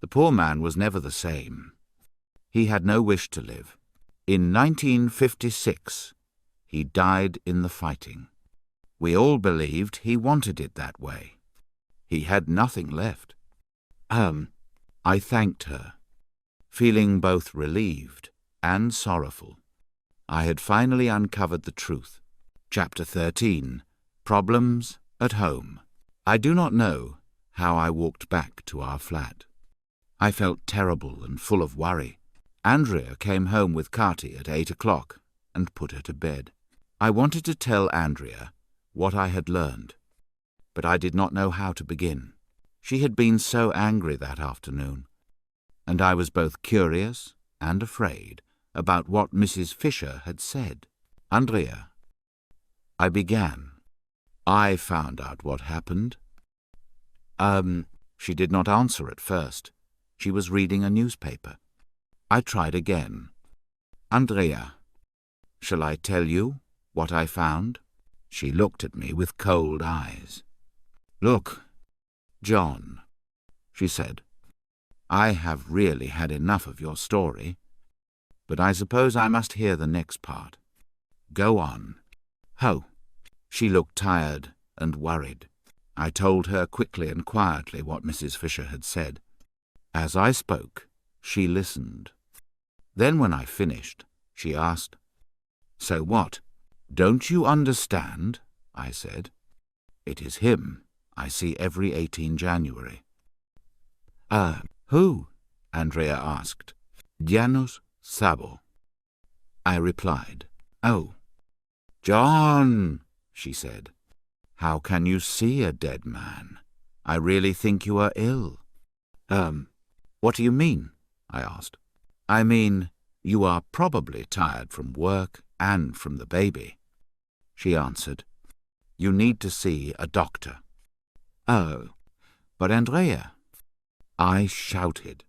The poor man was never the same. He had no wish to live. In 1956, he died in the fighting. We all believed he wanted it that way. He had nothing left. I thanked her, feeling both relieved and sorrowful. I had finally uncovered the truth. Chapter 13. Problems at Home. I do not know how I walked back to our flat. I felt terrible and full of worry. Andrea came home with Kati at 8 o'clock and put her to bed. I wanted to tell Andrea what I had learned, but I did not know how to begin. She had been so angry that afternoon, and I was both curious and afraid about what Mrs. Fisher had said. Andrea, I began. I found out what happened. She did not answer at first. She was reading a newspaper. I tried again. Andrea, shall I tell you what I found? She looked at me with cold eyes. Look, John, she said, I have really had enough of your story, but I suppose I must hear the next part. Go on. Oh, she looked tired and worried. I told her quickly and quietly what Mrs. Fisher had said. As I spoke, she listened. Then when I finished, she asked, So what? Don't you understand? I said. It is him I see every 18 January. Who? Andrea asked. Janos Sabo. I replied. Oh. John, she said. How can you see a dead man? I really think you are ill. What do you mean? I asked. I mean, you are probably tired from work and from the baby. She answered. You need to see a doctor. Oh, but Andrea, I shouted.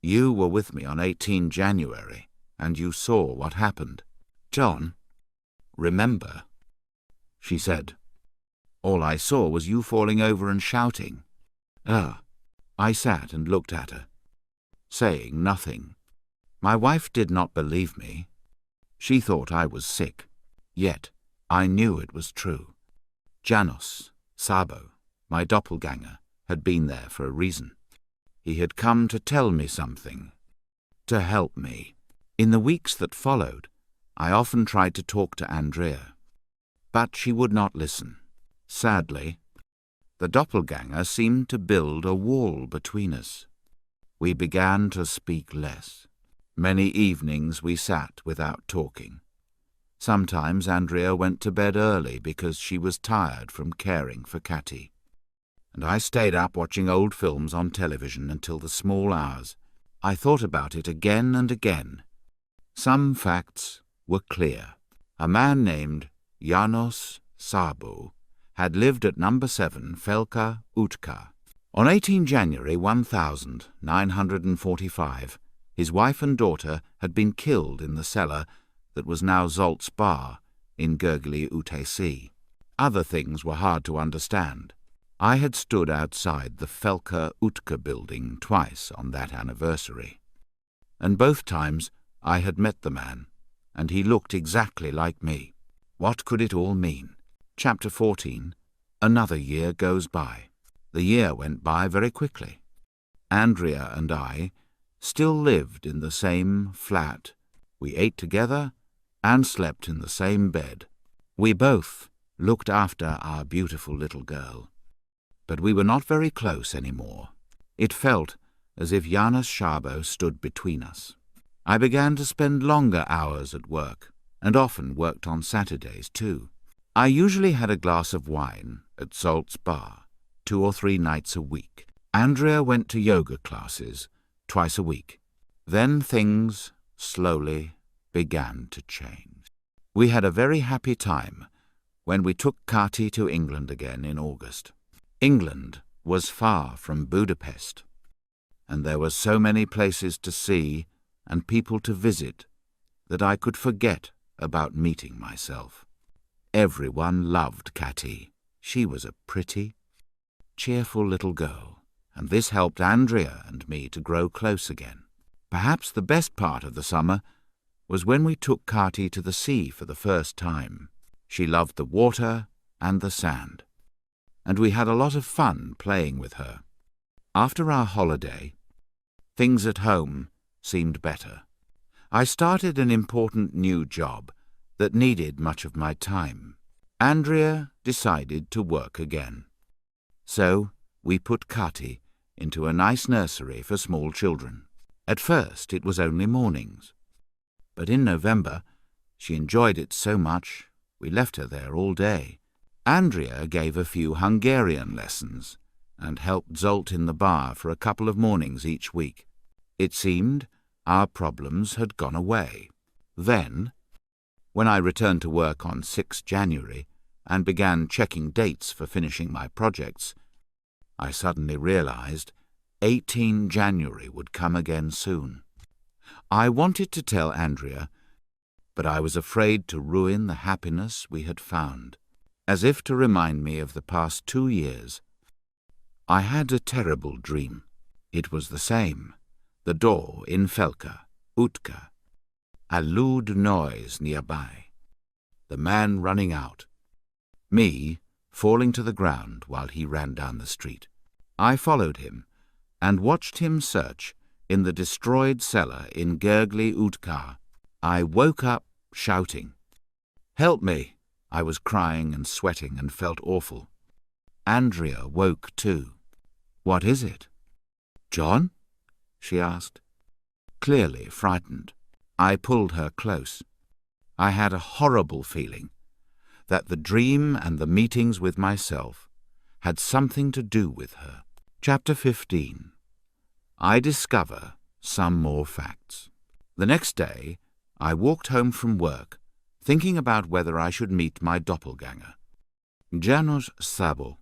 You were with me on 18 January, and you saw what happened. John, remember, she said. All I saw was you falling over and shouting. I sat and looked at her, saying nothing. My wife did not believe me. She thought I was sick, yet I knew it was true. Janos Sabo, my doppelgänger, had been there for a reason. He had come to tell me something, to help me. In the weeks that followed, I often tried to talk to Andrea, but she would not listen. Sadly, the doppelgänger seemed to build a wall between us. We began to speak less. Many evenings we sat without talking. Sometimes Andrea went to bed early because she was tired from caring for Kati. And I stayed up watching old films on television until the small hours. I thought about it again and again. Some facts were clear. A man named János Szabó had lived at number 7 Felka Utka. On 18 January 1945, his wife and daughter had been killed in the cellar that was now Zolt's Bar in Gergely UTC. Other things were hard to understand. I had stood outside the Felka Utka building twice on that anniversary, and both times I had met the man, and he looked exactly like me. What could it all mean? Chapter 14. Another year goes by. The year went by very quickly. Andrea and I still lived in the same flat. We ate together and slept in the same bed. We both looked after our beautiful little girl. But we were not very close anymore. It felt as if János Szabó stood between us. I began to spend longer hours at work, and often worked on Saturdays too. I usually had a glass of wine at Zolt's Bar 2 or 3 nights a week. Andrea went to yoga classes twice a week. Then things slowly began to change. We had a very happy time when we took Kati to England again in August. England was far from Budapest, and there were so many places to see and people to visit that I could forget about meeting myself. Everyone loved Kati. She was a pretty, cheerful little girl, and this helped Andrea and me to grow close again. Perhaps the best part of the summer was when we took Kati to the sea for the first time. She loved the water and the sand, and we had a lot of fun playing with her. After our holiday, things at home seemed better. I started an important new job that needed much of my time. Andrea decided to work again. So we put Kati into a nice nursery for small children. At first it was only mornings, but in November she enjoyed it so much we left her there all day. Andrea gave a few Hungarian lessons and helped Zolt in the bar for a couple of mornings each week. It seemed our problems had gone away. Then, when I returned to work on 6 January and began checking dates for finishing my projects, I suddenly realized 18 January would come again soon. I wanted to tell Andrea, but I was afraid to ruin the happiness we had found. As if to remind me of the past 2 years, I had a terrible dream. It was the same. The door in Felka, Utka, a loud noise nearby, the man running out, me falling to the ground while he ran down the street. I followed him and watched him search in the destroyed cellar in Gergely Utka. I woke up shouting, "Help me!" I was crying and sweating and felt awful. Andrea woke too. "What is it?" "John?" she asked, clearly frightened. I pulled her close. I had a horrible feeling that the dream and the meetings with myself had something to do with her. Chapter 15. I discover some more facts. The next day, I walked home from work, thinking about whether I should meet my doppelgänger, János Szabó,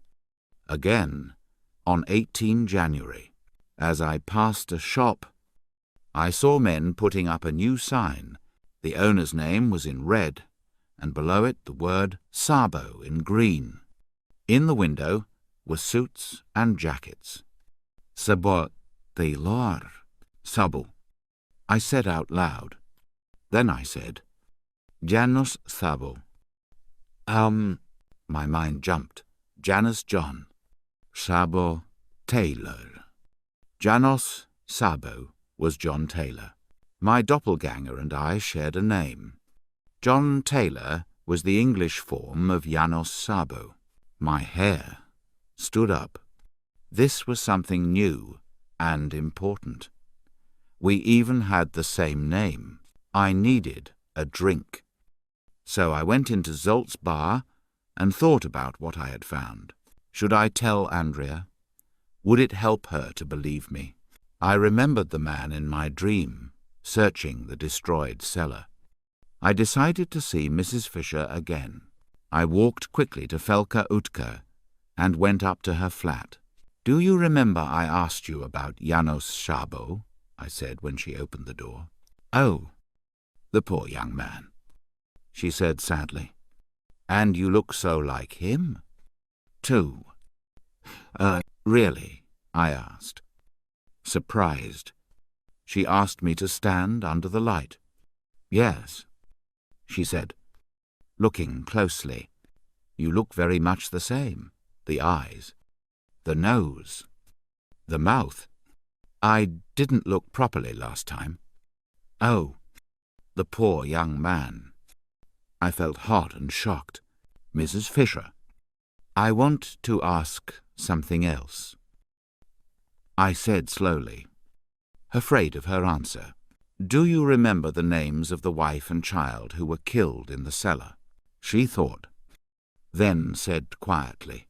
again on 18 January. As I passed a shop, I saw men putting up a new sign. The owner's name was in red, and below it the word Szabó in green. In the window were suits and jackets. Szabó tailor, Szabó, I said out loud. Then I said, János Szabó. My mind jumped. János John. Szabó Taylor. János Szabó was John Taylor. My doppelganger and I shared a name. John Taylor was the English form of János Szabó. My hair stood up. This was something new and important. We even had the same name. I needed a drink. So I went into Zolt's bar and thought about what I had found. Should I tell Andrea? Would it help her to believe me? I remembered the man in my dream, searching the destroyed cellar. I decided to see Mrs. Fisher again. I walked quickly to Felka Utka and went up to her flat. "Do you remember I asked you about Janos Szabo?" I said when she opened the door. "Oh, the poor young man," she said sadly. "And you look so like him, too." Really?" I asked. Surprised, she asked me to stand under the light. "Yes," she said, looking closely. "You look very much the same. The eyes, the nose, the mouth. I didn't look properly last time." "Oh, the poor young man." I felt hot and shocked. "Mrs. Fisher, I want to ask something else," I said slowly, afraid of her answer. "Do you remember the names of the wife and child who were killed in the cellar?" She thought, then said quietly,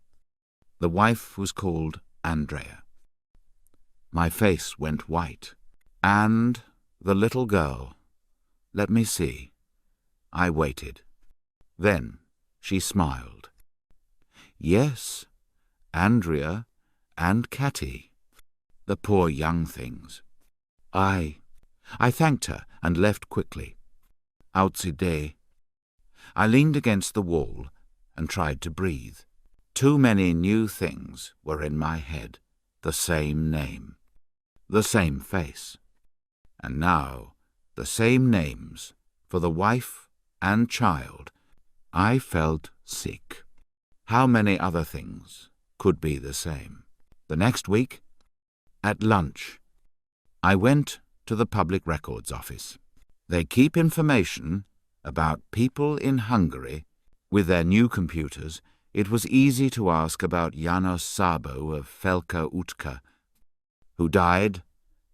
"The wife was called Andrea." My face went white. "And the little girl? Let me see." I waited. Then she smiled. "Yes, Andrea and Katy. The poor young things." I thanked her and left quickly. Outside, I leaned against the wall and tried to breathe. Too many new things were in my head. The same name, the same face, and now the same names for the wife and child. I felt sick. How many other things could be the same? The next week, at lunch, I went to the Public Records Office. They keep information about people in Hungary. With their new computers, it was easy to ask about Janos Szabo of Felka Utka, who died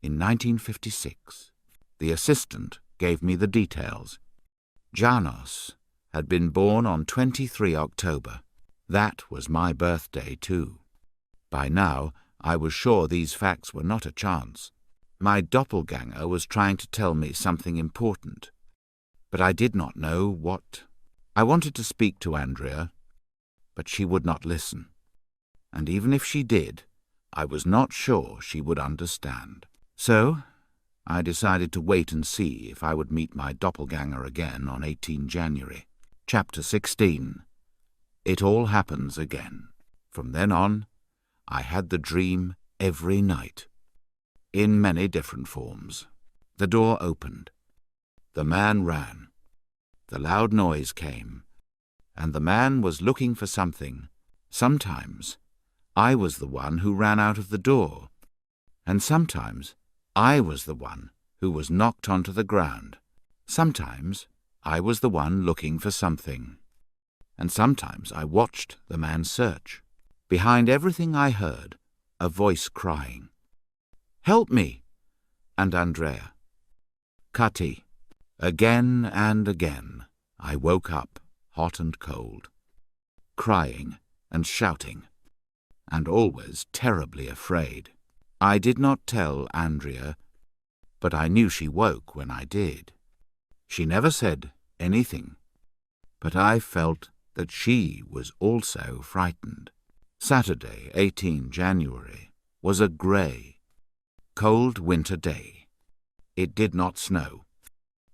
in 1956. The assistant gave me the details. Janos had been born on 23 October. That was my birthday, too. By now, I was sure these facts were not a chance. My doppelgänger was trying to tell me something important, but I did not know what. I wanted to speak to Andrea, but she would not listen. And even if she did, I was not sure she would understand. So I decided to wait and see if I would meet my doppelgänger again on 18 January. Chapter 16. It all happens again. From then on, I had the dream every night, in many different forms. The door opened. The man ran. The loud noise came, and the man was looking for something. Sometimes I was the one who ran out of the door, and sometimes I was the one who was knocked onto the ground. Sometimes I was the one looking for something, and sometimes I watched the man search. Behind everything I heard a voice crying, "Help me!" and Andrea. Katy. Again and again I woke up, hot and cold, crying and shouting, and always terribly afraid. I did not tell Andrea, but I knew she woke when I did. She never said anything, but I felt that she was also frightened. Saturday, 18 January, was a grey, cold winter day. It did not snow,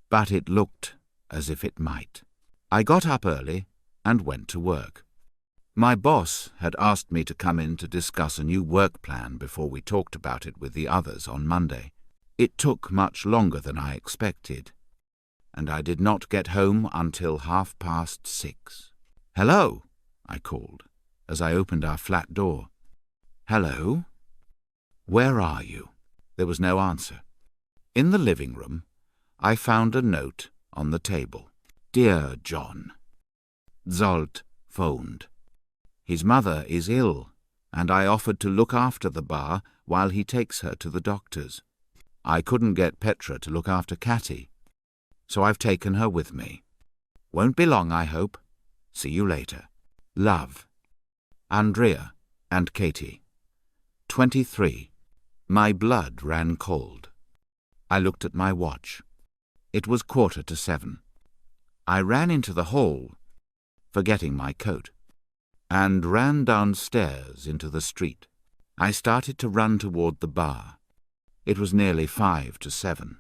but it looked as if it might. I got up early and went to work. My boss had asked me to come in to discuss a new work plan before we talked about it with the others on Monday. It took much longer than I expected, and I did not get home until 6:30. "Hello," I called as I opened our flat door. "Hello? Where are you?" There was no answer. In the living room, I found a note on the table. "Dear John, Zolt phoned. His mother is ill, and I offered to look after the bar while he takes her to the doctors. I couldn't get Petra to look after Katy, so I've taken her with me. Won't be long, I hope. See you later. Love. Andrea and Katy. 23. My blood ran cold. I looked at my watch. It was 7:15. I ran into the hall, forgetting my coat, and ran downstairs into the street. I started to run toward the bar. It was nearly 7:05.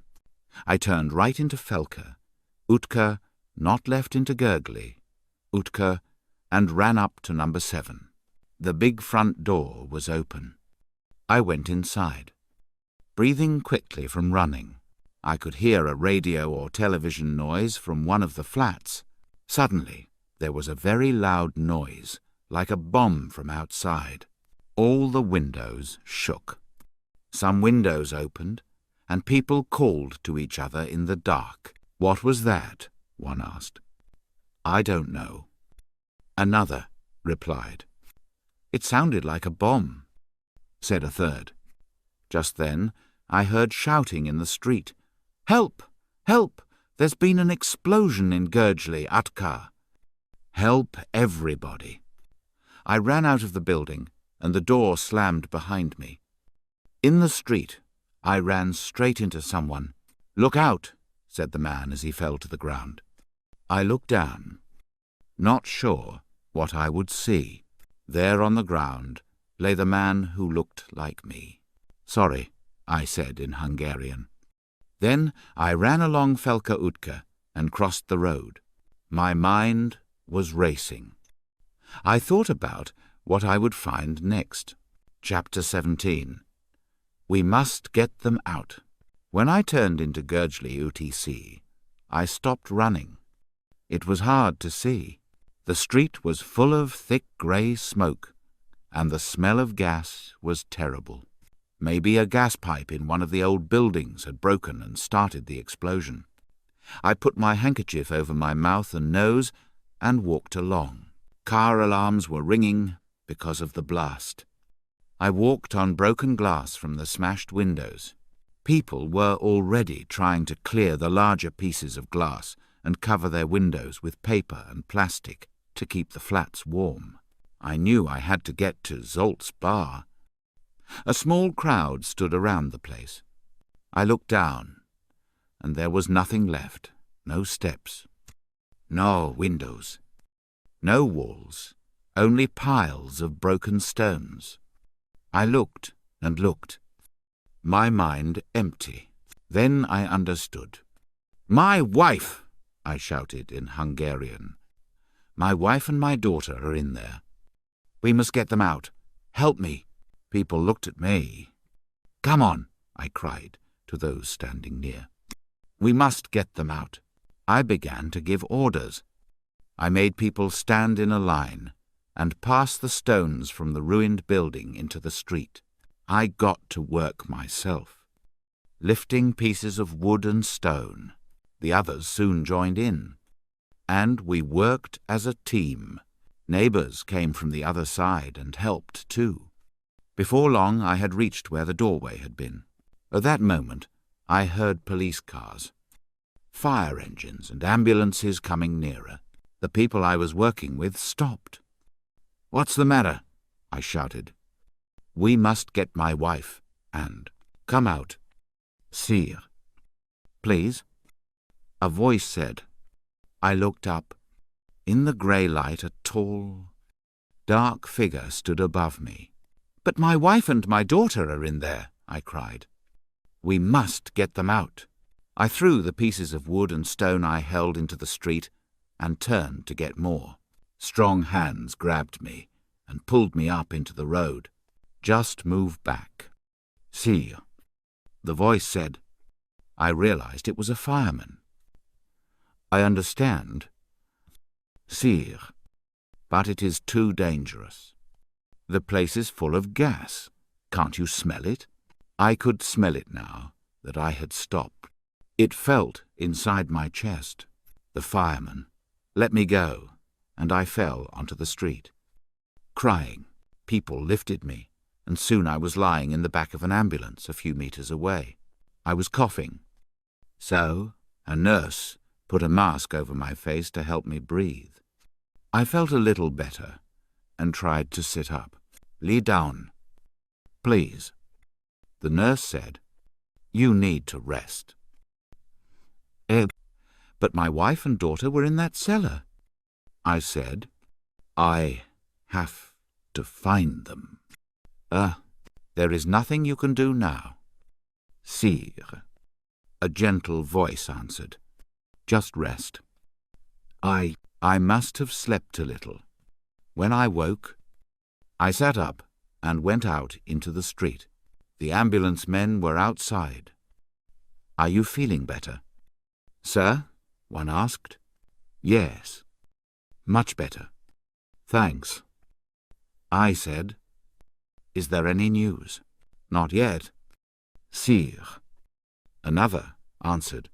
I turned right into Felka, Utka, not left into Gurgly, Utka, and ran up to number 7. The big front door was open. I went inside. Breathing quickly from running, I could hear a radio or television noise from one of the flats. Suddenly, there was a very loud noise, like a bomb from outside. All the windows shook. Some windows opened, and people called to each other in the dark. "What was that?" one asked. "I don't know." Another replied. "It sounded like a bomb," said a third. Just then, I heard shouting in the street. "Help! Help! There's been an explosion in Gurgly, Utka." Help everybody. I ran out of the building, and the door slammed behind me. In the street, I ran straight into someone. "Look out," said the man as he fell to the ground. I looked down, not sure what I would see. There on the ground lay the man who looked like me. "Sorry," I said in Hungarian. Then I ran along Felka Utka and crossed the road. My mind was racing. I thought about what I would find next. Chapter 17. We must get them out. When I turned into Gurgly UTC, I stopped running. It was hard to see. The street was full of thick grey smoke, and the smell of gas was terrible. Maybe a gas pipe in one of the old buildings had broken and started the explosion. I put my handkerchief over my mouth and nose and walked along. Car alarms were ringing because of the blast. I walked on broken glass from the smashed windows. People were already trying to clear the larger pieces of glass and cover their windows with paper and plastic to keep the flats warm. I knew I had to get to Zolt's bar. A small crowd stood around the place. I looked down, and there was nothing left. No steps, no windows, no walls, only piles of broken stones. I looked and looked, my mind empty. Then I understood. "My wife!" I shouted in Hungarian. "My wife and my daughter are in there. We must get them out. Help me." People looked at me. "Come on," I cried to those standing near. "We must get them out." I began to give orders. I made people stand in a line and pass the stones from the ruined building into the street. I got to work myself, lifting pieces of wood and stone. The others soon joined in, and we worked as a team. Neighbours came from the other side and helped too. Before long, I had reached where the doorway had been. At that moment, I heard police cars, fire engines and ambulances coming nearer. The people I was working with stopped. "What's the matter?" I shouted. "We must get my wife, and come out. Sire." "Please?" a voice said. I looked up. In the grey light, a tall, dark figure stood above me. "But my wife and my daughter are in there," I cried. "We must get them out." I threw the pieces of wood and stone I held into the street and turned to get more. Strong hands grabbed me and pulled me up into the road. "Just move back." "Sire," the voice said. I realized it was a fireman. "I understand, Sire, but it is too dangerous. The place is full of gas. Can't you smell it?" I could smell it now that I had stopped. It felt inside my chest. The fireman let me go, and I fell onto the street. Crying, people lifted me, and soon I was lying in the back of an ambulance a few meters away. I was coughing. So a nurse put a mask over my face to help me breathe. I felt a little better and tried to sit up. "Lie down, please." The nurse said, "You need to rest." But my wife and daughter were in that cellar." I said, "I have to find them." There is nothing you can do now." "Sire," a gentle voice answered. "Just rest." I must have slept a little. When I woke, I sat up and went out into the street. The ambulance men were outside. "Are you feeling better?" "Sir?" one asked. "Yes, much better. Thanks." I said, "Is there any news?" "Not yet." "Sire," another answered,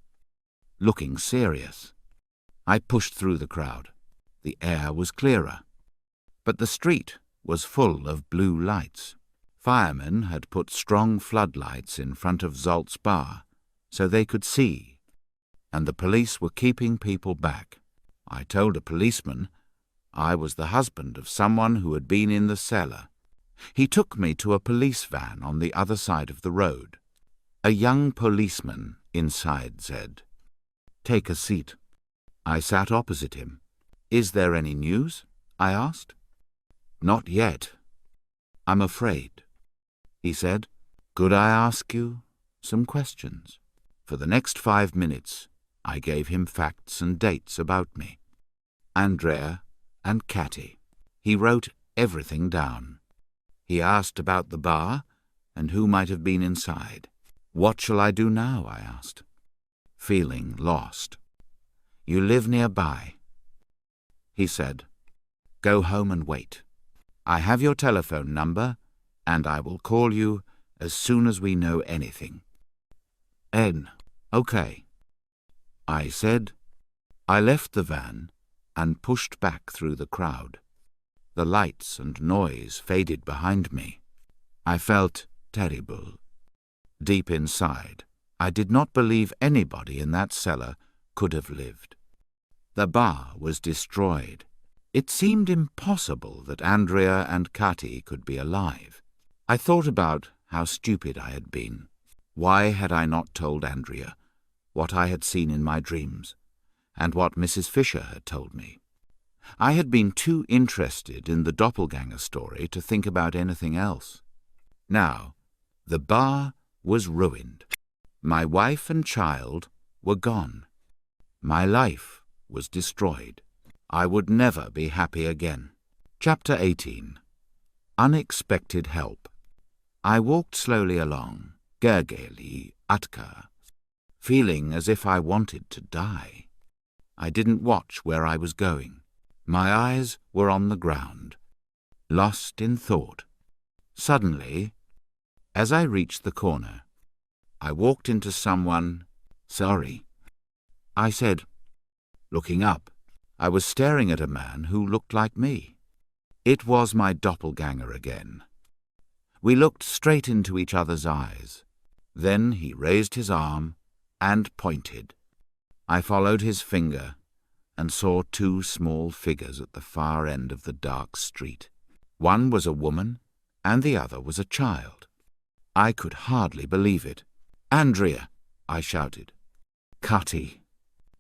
looking serious. I pushed through the crowd. The air was clearer, but the street was full of blue lights. Firemen had put strong floodlights in front of Zolt's bar so they could see, and the police were keeping people back. I told a policeman I was the husband of someone who had been in the cellar. He took me to a police van on the other side of the road. A young policeman inside said, "Take a seat." I sat opposite him. "Is there any news?" I asked. "Not yet. I'm afraid." He said, "Could I ask you some questions?" For the next 5 minutes, I gave him facts and dates about me. Andrea and Catty. He wrote everything down. He asked about the bar and who might have been inside. "What shall I do now?" I asked, feeling lost. "You live nearby." He said, "Go home and wait. I have your telephone number, and I will call you as soon as we know anything." Okay," I said. I left the van and pushed back through the crowd. The lights and noise faded behind me. I felt terrible. Deep inside, I did not believe anybody in that cellar could have lived. The bar was destroyed. It seemed impossible that Andrea and Catty could be alive. I thought about how stupid I had been. Why had I not told Andrea what I had seen in my dreams, and what Mrs. Fisher had told me? I had been too interested in the doppelgänger story to think about anything else. Now, the bar was ruined. My wife and child were gone. My life was destroyed. I would never be happy again. Chapter 18. Unexpected Help. I walked slowly along, Gergely, Atka, feeling as if I wanted to die. I didn't watch where I was going. My eyes were on the ground, lost in thought. Suddenly, as I reached the corner, I walked into someone. "Sorry," I said. Looking up, I was staring at a man who looked like me. It was my doppelganger again. We looked straight into each other's eyes. Then he raised his arm and pointed. I followed his finger and saw 2 small figures at the far end of the dark street. One was a woman and the other was a child. I could hardly believe it. "Andrea!" I shouted. "Catty!"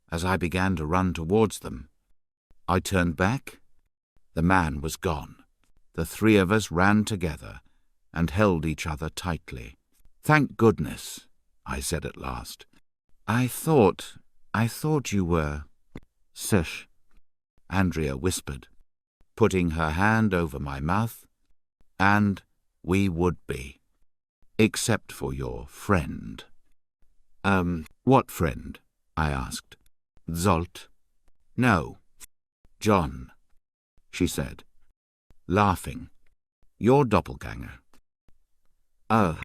As I began to run towards them, I turned back. The man was gone. The 3 of us ran together and held each other tightly. "Thank goodness," I said at last. I thought you were—" "Shush," Andrea whispered, putting her hand over my mouth. "And we would be, except for your friend." What friend?" I asked. "Zolt?" "No, John," she said, laughing. "Your doppelganger."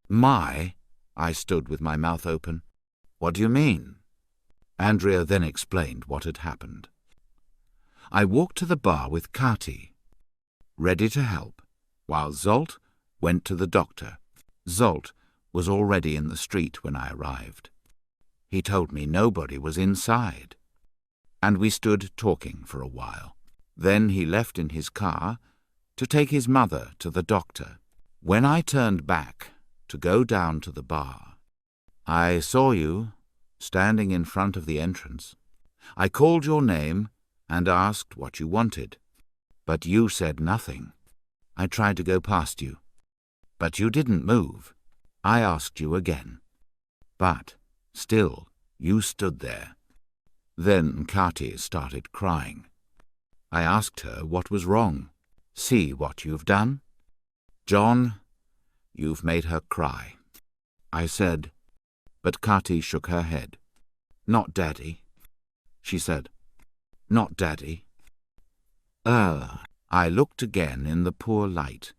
My? I stood with my mouth open. "What do you mean?" Andrea then explained what had happened. I walked to the bar with Catty, ready to help, while Zolt went to the doctor. Zolt was already in the street when I arrived. He told me nobody was inside, and we stood talking for a while. Then he left in his car to take his mother to the doctor. When I turned back to go down to the bar. I saw you, standing in front of the entrance. I called your name and asked what you wanted, but you said nothing. I tried to go past you, but you didn't move. I asked you again, but still you stood there. Then Kati started crying. I asked her what was wrong. See what you've done? John, you've made her cry. I said, but Kati shook her head. Not Daddy. She said, not Daddy. I looked again in the poor light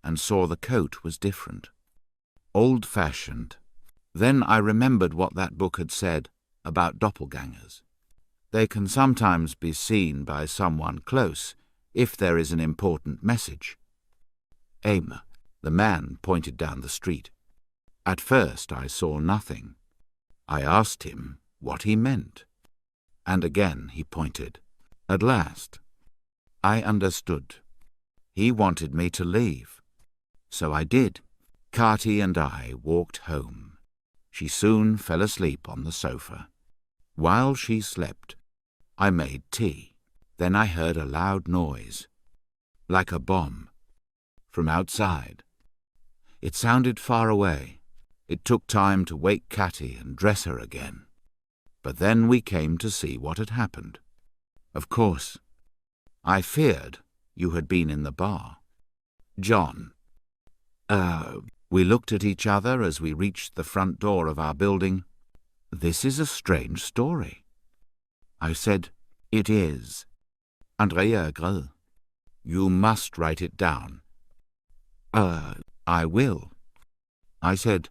and saw the coat was different. Old-fashioned. Then I remembered what that book had said about doppelgängers. They can sometimes be seen by someone close if there is an important message. Aim. The man pointed down the street. At first I saw nothing. I asked him what he meant, and again he pointed. At last, I understood. He wanted me to leave. So I did. Kati and I walked home. She soon fell asleep on the sofa. While she slept, I made tea. Then I heard a loud noise, like a bomb, from outside. It sounded far away. It took time to wake Kati and dress her again. But then we came to see what had happened. Of course, I feared you had been in the bar. John. We looked at each other as we reached the front door of our building. This is a strange story. I said, it is. Andrea agreed. You must write it down. I will. I said,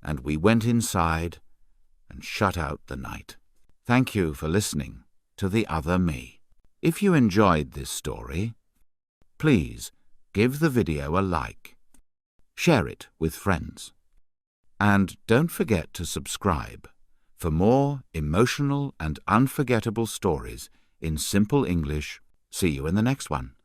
and we went inside and shut out the night. Thank you for listening to The Other Me. If you enjoyed this story, please give the video a like. Share it with friends. And don't forget to subscribe for more emotional and unforgettable stories in simple English. See you in the next one.